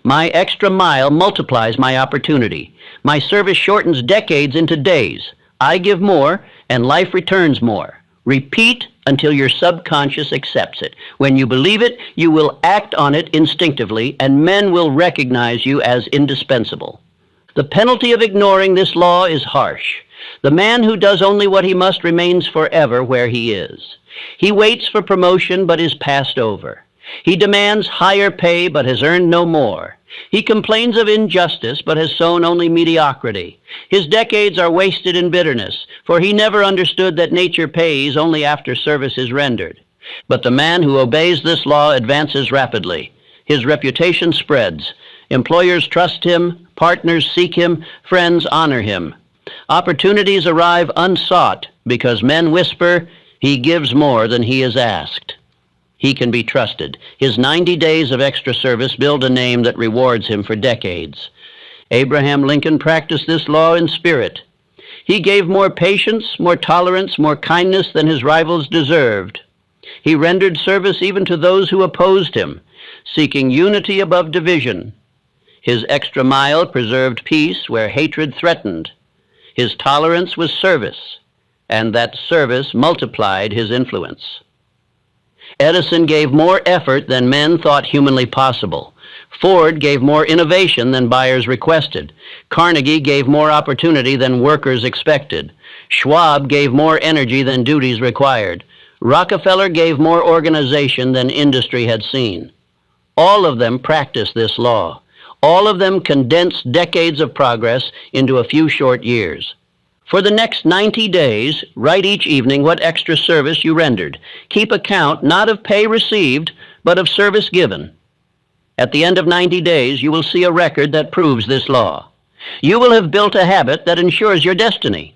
My extra mile multiplies my opportunity. My service shortens decades into days. I give more, and life returns more. Repeat until your subconscious accepts it. When you believe it, you will act on it instinctively, and men will recognize you as indispensable. The penalty of ignoring this law is harsh. The man who does only what he must remains forever where he is. He waits for promotion but is passed over. He demands higher pay but has earned no more. He complains of injustice but has sown only mediocrity. His decades are wasted in bitterness, for he never understood that nature pays only after service is rendered. But the man who obeys this law advances rapidly. His reputation spreads. Employers trust him, partners seek him, friends honor him. Opportunities arrive unsought because men whisper, he gives more than he is asked. He can be trusted. His 90 days of extra service build a name that rewards him for decades. Abraham Lincoln practiced this law in spirit. He gave more patience, more tolerance, more kindness than his rivals deserved. He rendered service even to those who opposed him, seeking unity above division. His extra mile preserved peace where hatred threatened. His tolerance was service, and that service multiplied his influence. Edison gave more effort than men thought humanly possible. Ford gave more innovation than buyers requested. Carnegie gave more opportunity than workers expected. Schwab gave more energy than duties required. Rockefeller gave more organization than industry had seen. All of them practiced this law. All of them condensed decades of progress into a few short years. For the next 90 days, write each evening what extra service you rendered. Keep account not of pay received, but of service given. At the end of 90 days, you will see a record that proves this law. You will have built a habit that ensures your destiny.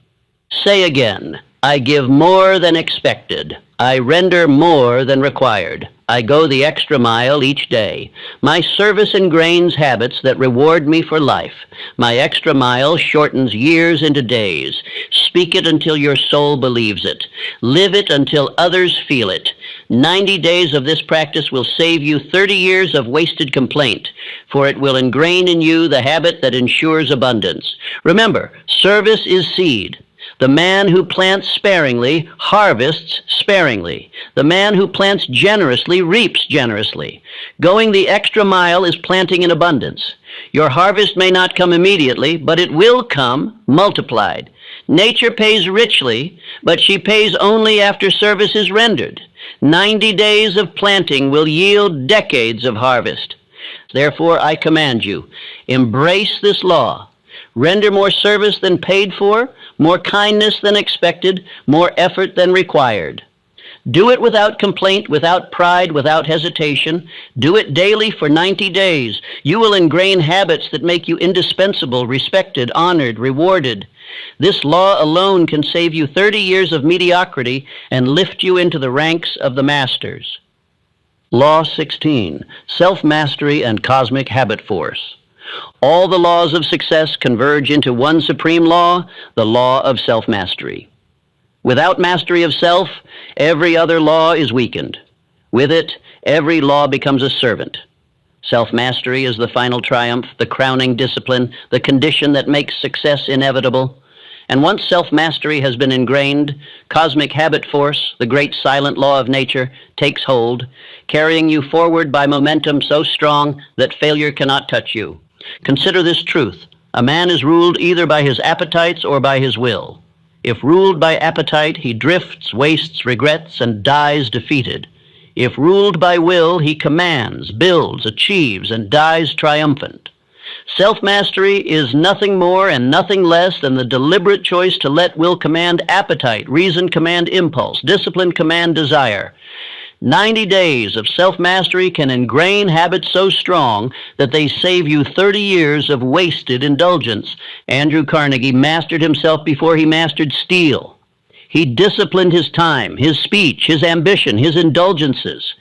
Say again, I give more than expected. I render more than required. I go the extra mile each day. My service ingrains habits that reward me for life. My extra mile shortens years into days. Speak it until your soul believes it. Live it until others feel it. 90 days of this practice will save you 30 years of wasted complaint, for it will ingrain in you the habit that ensures abundance. Remember, service is seed. The man who plants sparingly harvests sparingly. The man who plants generously reaps generously. Going the extra mile is planting in abundance. Your harvest may not come immediately, but it will come multiplied. Nature pays richly, but she pays only after service is rendered. 90 days of planting will yield decades of harvest. Therefore, I command you, embrace this law. Render more service than paid for, more kindness than expected, more effort than required. Do it without complaint, without pride, without hesitation. Do it daily for 90 days. You will ingrain habits that make you indispensable, respected, honored, rewarded. This law alone can save you 30 years of mediocrity and lift you into the ranks of the masters. Law 16, Self-Mastery and Cosmic Habit Force. All the laws of success converge into one supreme law, the law of self-mastery. Without mastery of self, every other law is weakened. With it, every law becomes a servant. Self-mastery is the final triumph, the crowning discipline, the condition that makes success inevitable. And once self-mastery has been ingrained, cosmic habit force, the great silent law of nature, takes hold, carrying you forward by momentum so strong that failure cannot touch you. Consider this truth. A man is ruled either by his appetites or by his will. If ruled by appetite, he drifts, wastes, regrets, and dies defeated. If ruled by will, he commands, builds, achieves, and dies triumphant. Self-mastery is nothing more and nothing less than the deliberate choice to let will command appetite, reason command impulse, discipline command desire. 90 days of self-mastery can ingrain habits so strong that they save you 30 years of wasted indulgence. Andrew Carnegie mastered himself before he mastered steel. He disciplined his time, his speech, his ambition, his indulgences.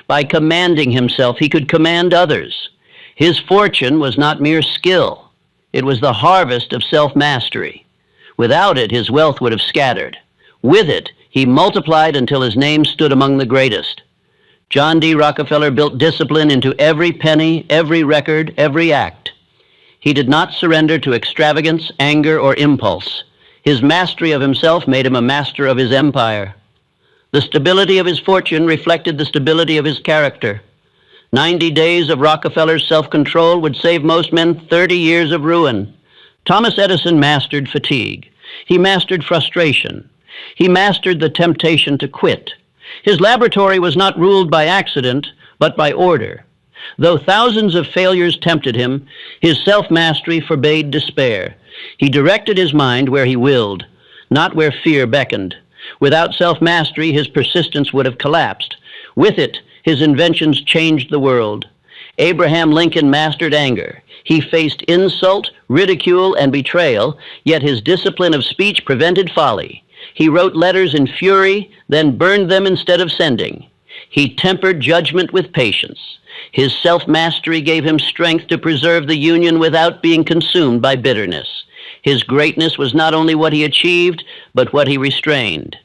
By commanding himself, he could command others. His fortune was not mere skill. It was the harvest of self-mastery. Without it, his wealth would have scattered. With it, he multiplied until his name stood among the greatest. John D. Rockefeller built discipline into every penny, every record, every act. He did not surrender to extravagance, anger, or impulse. His mastery of himself made him a master of his empire. The stability of his fortune reflected the stability of his character. 90 days of Rockefeller's self-control would save most men 30 years of ruin. Thomas Edison mastered fatigue. He mastered frustration. He mastered the temptation to quit. His laboratory was not ruled by accident, but by order. Though thousands of failures tempted him, his self-mastery forbade despair. He directed his mind where he willed, not where fear beckoned. Without self-mastery, his persistence would have collapsed. With it, his inventions changed the world. Abraham Lincoln mastered anger. He faced insult, ridicule, and betrayal, yet his discipline of speech prevented folly. He wrote letters in fury, then burned them instead of sending. He tempered judgment with patience. His self-mastery gave him strength to preserve the Union without being consumed by bitterness. His greatness was not only what he achieved, but what he restrained.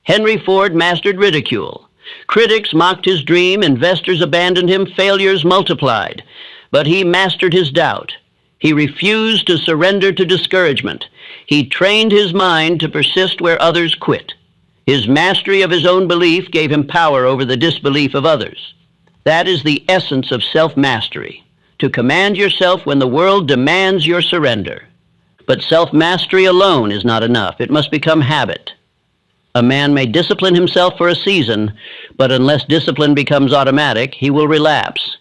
Henry Ford mastered ridicule. Critics mocked his dream, investors abandoned him, failures multiplied. But he mastered his doubt. He refused to surrender to discouragement. He trained his mind to persist where others quit. His mastery of his own belief gave him power over the disbelief of others. That is the essence of self-mastery, to command yourself when the world demands your surrender. But self-mastery alone is not enough. It must become habit. A man may discipline himself for a season, but unless discipline becomes automatic, he will relapse.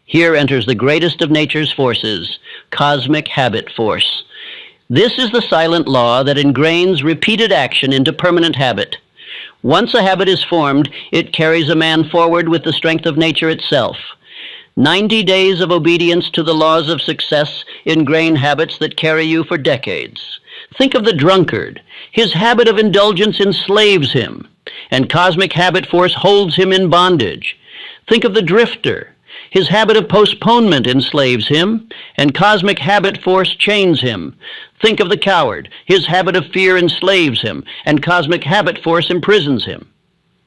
Here enters the greatest of nature's forces, cosmic habit force. This is the silent law that ingrains repeated action into permanent habit. Once a habit is formed, it carries a man forward with the strength of nature itself. 90 days of obedience to the laws of success ingrain habits that carry you for decades. Think of the drunkard. His habit of indulgence enslaves him, and cosmic habit force holds him in bondage. Think of the drifter. His habit of postponement enslaves him, and cosmic habit force chains him. Think of the coward. His habit of fear enslaves him, and cosmic habit force imprisons him.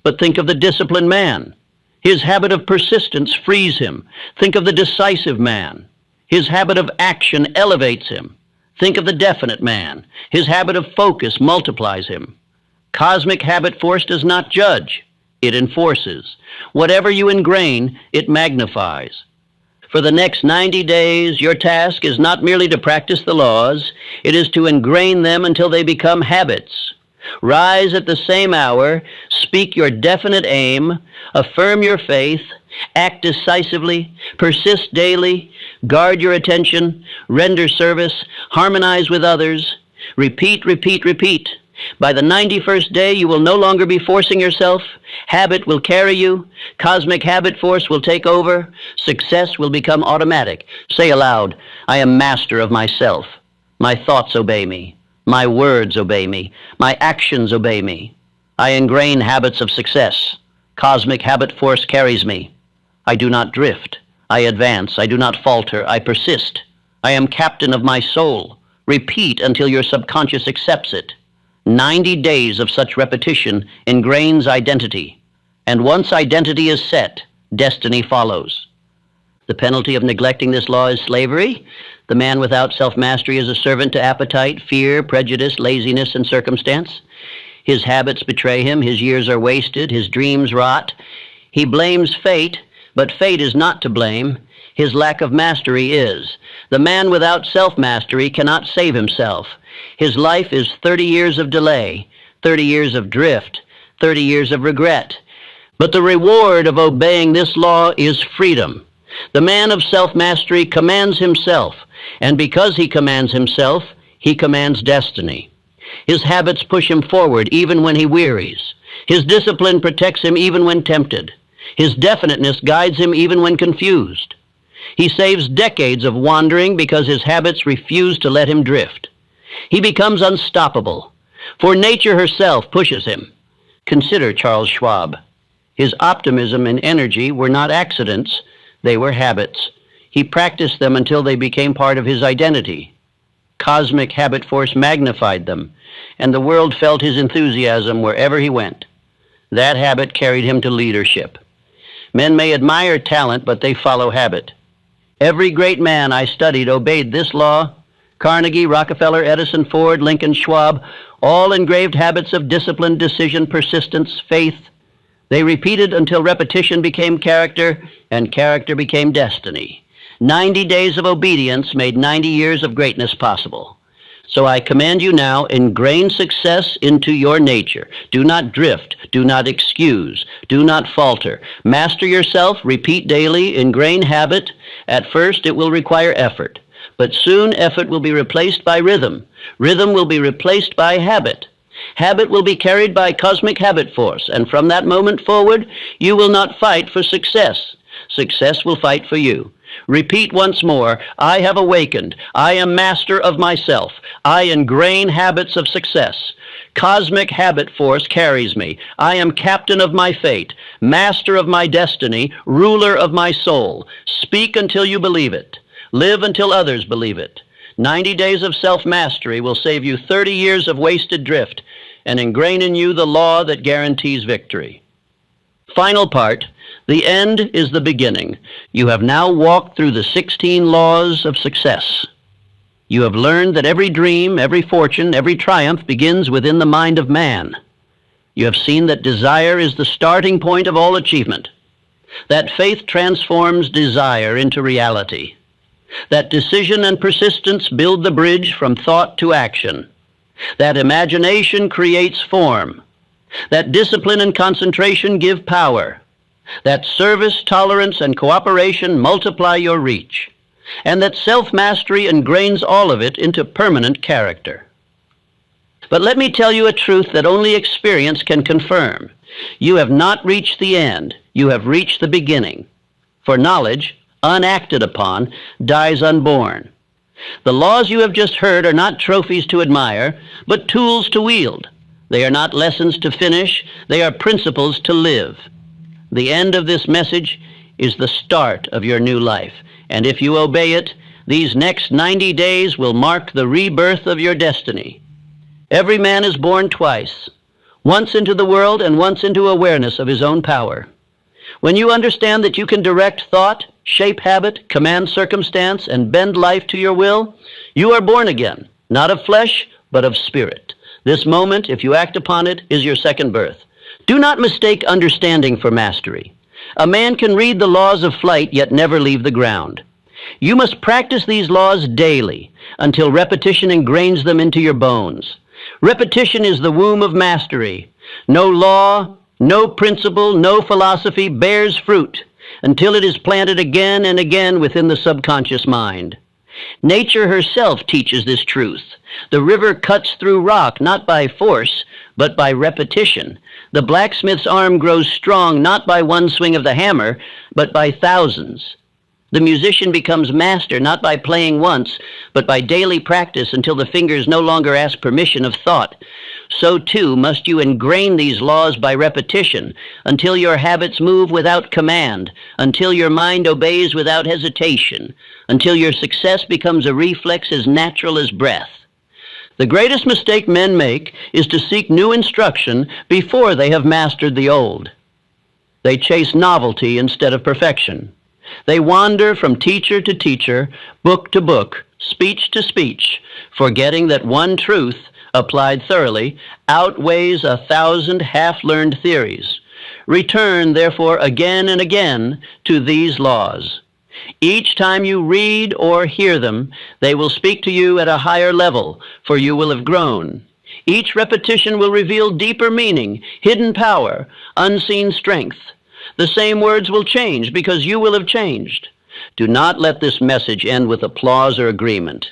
But think of the disciplined man. His habit of persistence frees him. Think of the decisive man. His habit of action elevates him. Think of the definite man. His habit of focus multiplies him. Cosmic habit force does not judge. It enforces. Whatever you ingrain, it magnifies. For the next 90 days, your task is not merely to practice the laws, it is to ingrain them until they become habits. Rise at the same hour, speak your definite aim, affirm your faith, act decisively, persist daily, guard your attention, render service, harmonize with others, repeat, repeat, repeat. By the 91st day, you will no longer be forcing yourself. Habit will carry you. Cosmic habit force will take over. Success will become automatic. Say aloud, I am master of myself. My thoughts obey me. My words obey me. My actions obey me. I ingrain habits of success. Cosmic habit force carries me. I do not drift. I advance. I do not falter. I persist. I am captain of my soul. Repeat until your subconscious accepts it. 90 days of such repetition ingrains identity, and once identity is set, destiny follows. The penalty of neglecting this law is slavery. The man without self-mastery is a servant to appetite, fear, prejudice, laziness, and circumstance. His habits betray him, his years are wasted, his dreams rot. He blames fate, but fate is not to blame. His lack of mastery is. The man without self-mastery cannot save himself. His life is 30 years of delay, 30 years of drift, 30 years of regret. But the reward of obeying this law is freedom. The man of self-mastery commands himself, and because he commands himself, he commands destiny. His habits push him forward even when he wearies. His discipline protects him even when tempted. His definiteness guides him even when confused. He saves decades of wandering because his habits refuse to let him drift. He becomes unstoppable, for nature herself pushes him. Consider Charles Schwab. His optimism and energy were not accidents, they were habits. He practiced them until they became part of his identity. Cosmic habit force magnified them, and the world felt his enthusiasm wherever he went. That habit carried him to leadership. Men may admire talent, but they follow habit. Every great man I studied obeyed this law. Carnegie, Rockefeller, Edison, Ford, Lincoln, Schwab, all engraved habits of discipline, decision, persistence, faith. They repeated until repetition became character, and character became destiny. 90 days of obedience made 90 years of greatness possible. So I command you now, ingrain success into your nature. Do not drift. Do not excuse. Do not falter. Master yourself. Repeat daily. Ingrain habit. At first, it will require effort. But soon, effort will be replaced by rhythm. Rhythm will be replaced by habit. Habit will be carried by cosmic habit force. And from that moment forward, you will not fight for success. Success will fight for you. Repeat once more, I have awakened. I am master of myself. I ingrain habits of success. Cosmic habit force carries me. I am captain of my fate, master of my destiny, ruler of my soul. Speak until you believe it. Live until others believe it. 90 days of self-mastery will save you 30 years of wasted drift and ingrain in you the law that guarantees victory. Final part. The end is the beginning. You have now walked through the 16 laws of success. You have learned that every dream, every fortune, every triumph begins within the mind of man. You have seen that desire is the starting point of all achievement, that faith transforms desire into reality, that decision and persistence build the bridge from thought to action, that imagination creates form, that discipline and concentration give power, that service, tolerance, and cooperation multiply your reach, and that self-mastery ingrains all of it into permanent character. But let me tell you a truth that only experience can confirm. You have not reached the end, you have reached the beginning. For knowledge, unacted upon, dies unborn. The laws you have just heard are not trophies to admire, but tools to wield. They are not lessons to finish, they are principles to live. The end of this message is the start of your new life, and if you obey it, these next 90 days will mark the rebirth of your destiny. Every man is born twice, once into the world and once into awareness of his own power. When you understand that you can direct thought, shape habit, command circumstance, and bend life to your will, you are born again, not of flesh, but of spirit. This moment, if you act upon it, is your second birth. Do not mistake understanding for mastery. A man can read the laws of flight, yet never leave the ground. You must practice these laws daily until repetition ingrains them into your bones. Repetition is the womb of mastery. No law, no principle, no philosophy bears fruit until it is planted again and again within the subconscious mind. Nature herself teaches this truth. The river cuts through rock not by force, but by repetition. The blacksmith's arm grows strong not by one swing of the hammer, but by thousands. The musician becomes master not by playing once, but by daily practice until the fingers no longer ask permission of thought. So too must you ingrain these laws by repetition until your habits move without command, until your mind obeys without hesitation, until your success becomes a reflex as natural as breath. The greatest mistake men make is to seek new instruction before they have mastered the old. They chase novelty instead of perfection. They wander from teacher to teacher, book to book, speech to speech, forgetting that one truth, applied thoroughly, outweighs 1,000 half-learned theories. Return, therefore, again and again to these laws. Each time you read or hear them, they will speak to you at a higher level, for you will have grown. Each repetition will reveal deeper meaning, hidden power, unseen strength. The same words will change because you will have changed. Do not let this message end with applause or agreement.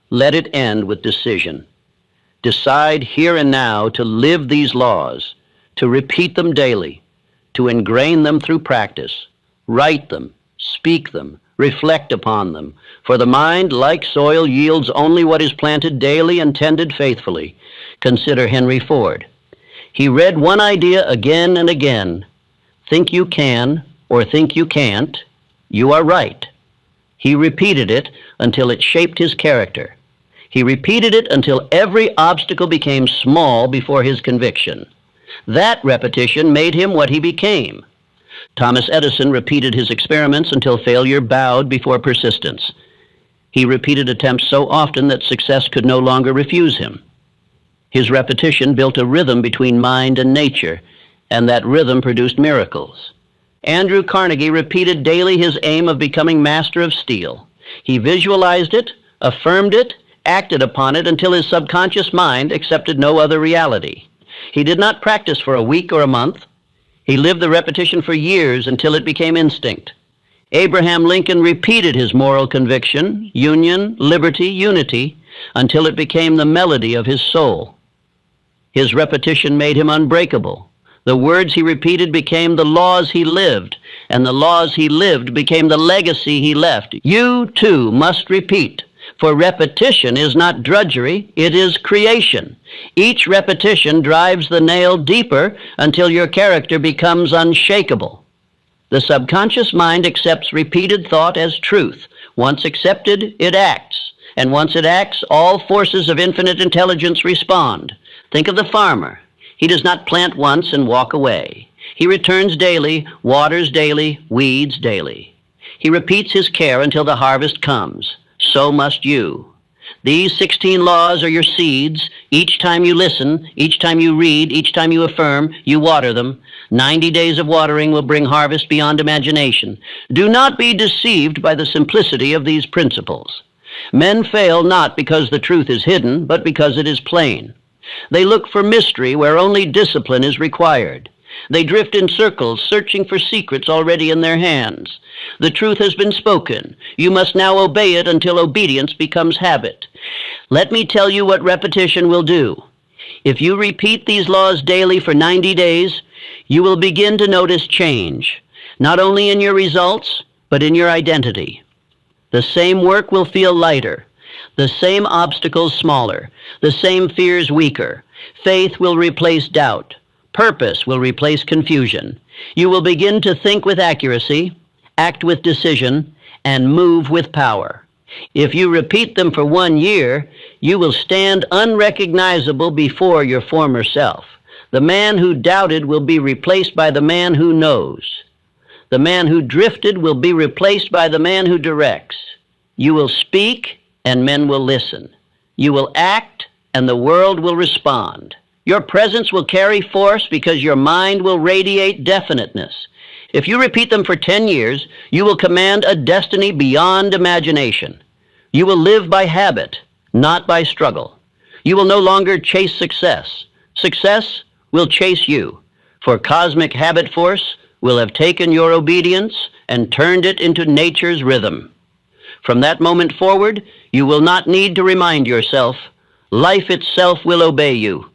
Let it end with decision. Decide here and now to live these laws, to repeat them daily, to ingrain them through practice. Write them, speak them, reflect upon them. For the mind, like soil, yields only what is planted daily and tended faithfully. Consider Henry Ford. He read one idea again and again. Think you can or think you can't, you are right. He repeated it until it shaped his character. He repeated it until every obstacle became small before his conviction. That repetition made him what he became. Thomas Edison repeated his experiments until failure bowed before persistence. He repeated attempts so often that success could no longer refuse him. His repetition built a rhythm between mind and nature, and that rhythm produced miracles. Andrew Carnegie repeated daily his aim of becoming master of steel. He visualized it, affirmed it, acted upon it until his subconscious mind accepted no other reality. He did not practice for a week or a month. He lived the repetition for years until it became instinct. Abraham Lincoln repeated his moral conviction, union, liberty, unity, until it became the melody of his soul. His repetition made him unbreakable. The words he repeated became the laws he lived, and the laws he lived became the legacy he left. You, too, must repeat, for repetition is not drudgery, it is creation. Each repetition drives the nail deeper until your character becomes unshakable. The subconscious mind accepts repeated thought as truth. Once accepted, it acts, and once it acts, all forces of infinite intelligence respond. Think of the farmer. He does not plant once and walk away. He returns daily, waters daily, weeds daily. He repeats his care until the harvest comes. So must you. These 16 laws are your seeds. Each time you listen, each time you read, each time you affirm, you water them. 90 days of watering will bring harvest beyond imagination. Do not be deceived by the simplicity of these principles. Men fail not because the truth is hidden, but because it is plain. They look for mystery where only discipline is required. They drift in circles, searching for secrets already in their hands. The truth has been spoken. You must now obey it until obedience becomes habit. Let me tell you what repetition will do. If you repeat these laws daily for 90 days, you will begin to notice change, not only in your results, but in your identity. The same work will feel lighter. The same obstacles smaller, the same fears weaker. Faith will replace doubt. Purpose will replace confusion. You will begin to think with accuracy, act with decision, and move with power. If you repeat them for 1 year, you will stand unrecognizable before your former self. The man who doubted will be replaced by the man who knows. The man who drifted will be replaced by the man who directs. You will speak, and men will listen. You will act, and the world will respond. Your presence will carry force because your mind will radiate definiteness. If you repeat them for 10 years, you will command a destiny beyond imagination. You will live by habit, not by struggle. You will no longer chase success. Success will chase you, for cosmic habit force will have taken your obedience and turned it into nature's rhythm. From that moment forward, you will not need to remind yourself. Life itself will obey you.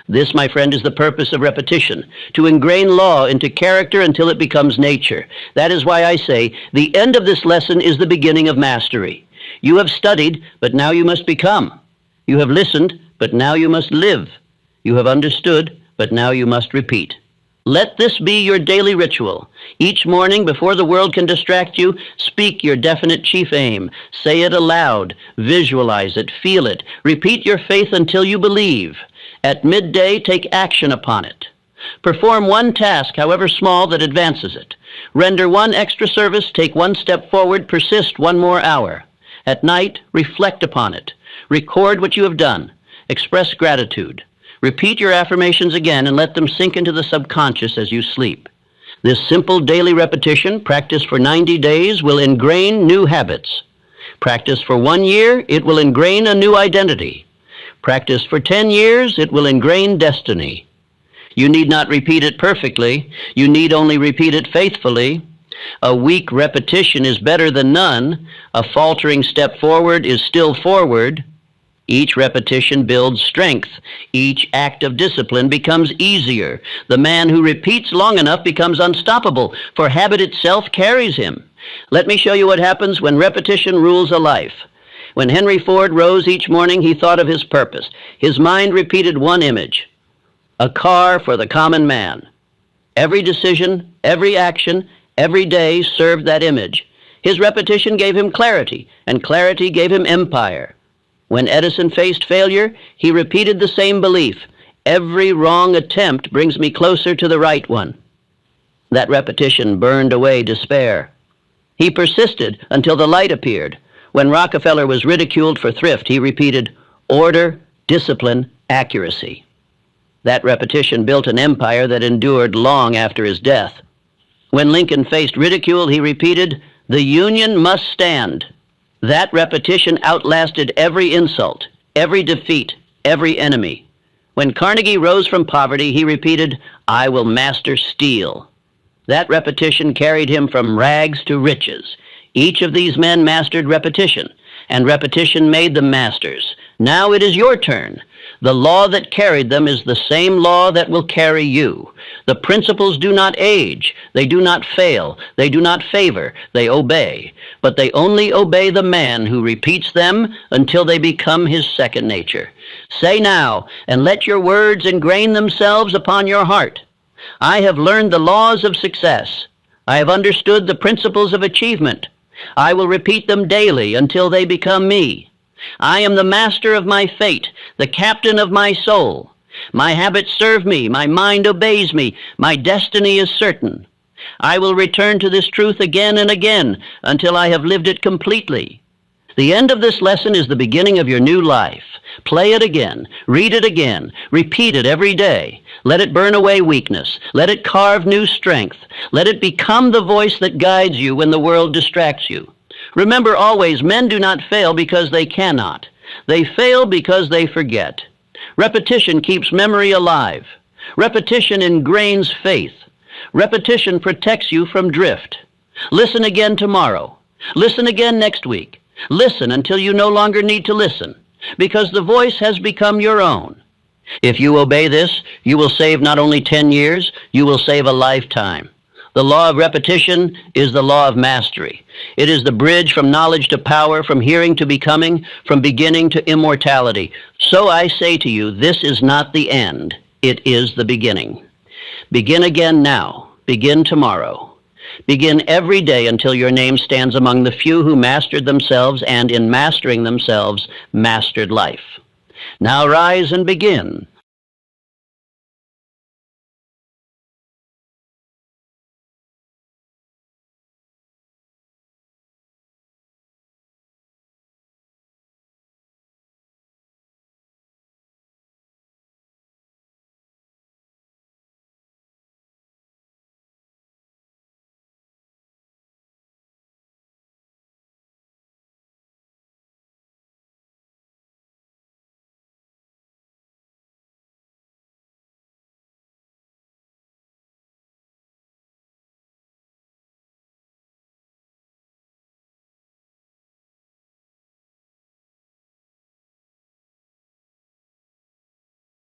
This, my friend, is the purpose of repetition, to ingrain law into character until it becomes nature. That is why I say the end of this lesson is the beginning of mastery. You have studied, but now you must become. You have listened, but now you must live. You have understood, but now you must repeat. Let this be your daily ritual. Each morning, before the world can distract you, speak your definite chief aim. Say it aloud. Visualize it. Feel it. Repeat your faith until you believe. At midday, take action upon it. Perform one task, however small, that advances it. Render one extra service. Take one step forward. Persist one more hour. At night, reflect upon it. Record what you have done. Express gratitude. Repeat your affirmations again and let them sink into the subconscious as you sleep. This simple daily repetition, practiced for 90 days, will ingrain new habits. Practice for 1 year, it will ingrain a new identity. Practice for 10 years, it will ingrain destiny. You need not repeat it perfectly. You need only repeat it faithfully. A weak repetition is better than none. A faltering step forward is still forward. Each repetition builds strength. Each act of discipline becomes easier. The man who repeats long enough becomes unstoppable, for habit itself carries him. Let me show you what happens when repetition rules a life. When Henry Ford rose each morning, he thought of his purpose. His mind repeated one image: a car for the common man. Every decision, every action, every day served that image. His repetition gave him clarity, and clarity gave him empire. When Edison faced failure, he repeated the same belief: every wrong attempt brings me closer to the right one. That repetition burned away despair. He persisted until the light appeared. When Rockefeller was ridiculed for thrift, he repeated order, discipline, accuracy. That repetition built an empire that endured long after his death. When Lincoln faced ridicule, he repeated, the Union must stand. That repetition outlasted every insult, every defeat, every enemy. When Carnegie rose from poverty, he repeated, I will master steel. That repetition carried him from rags to riches. Each of these men mastered repetition, and repetition made them masters. Now it is your turn. The law that carried them is the same law that will carry you. The principles do not age. They do not fail. They do not favor. They obey. But they only obey the man who repeats them until they become his second nature. Say now, and let your words ingrain themselves upon your heart. I have learned the laws of success. I have understood the principles of achievement. I will repeat them daily until they become me. I am the master of my fate, the captain of my soul. My habits serve me, my mind obeys me, my destiny is certain. I will return to this truth again and again until I have lived it completely. The end of this lesson is the beginning of your new life. Play it again, read it again, repeat it every day. Let it burn away weakness. Let it carve new strength. Let it become the voice that guides you when the world distracts you. Remember always, men do not fail because they cannot. They fail because they forget. Repetition keeps memory alive. Repetition ingrains faith. Repetition protects you from drift. Listen again tomorrow. Listen again next week. Listen until you no longer need to listen, because the voice has become your own. If you obey this, you will save not only 10 years, you will save a lifetime. The law of repetition is the law of mastery. It is the bridge from knowledge to power, from hearing to becoming, from beginning to immortality. So I say to you, this is not the end. It is the beginning. Begin again now. Begin tomorrow. Begin every day until your name stands among the few who mastered themselves and, in mastering themselves, mastered life. Now rise and begin.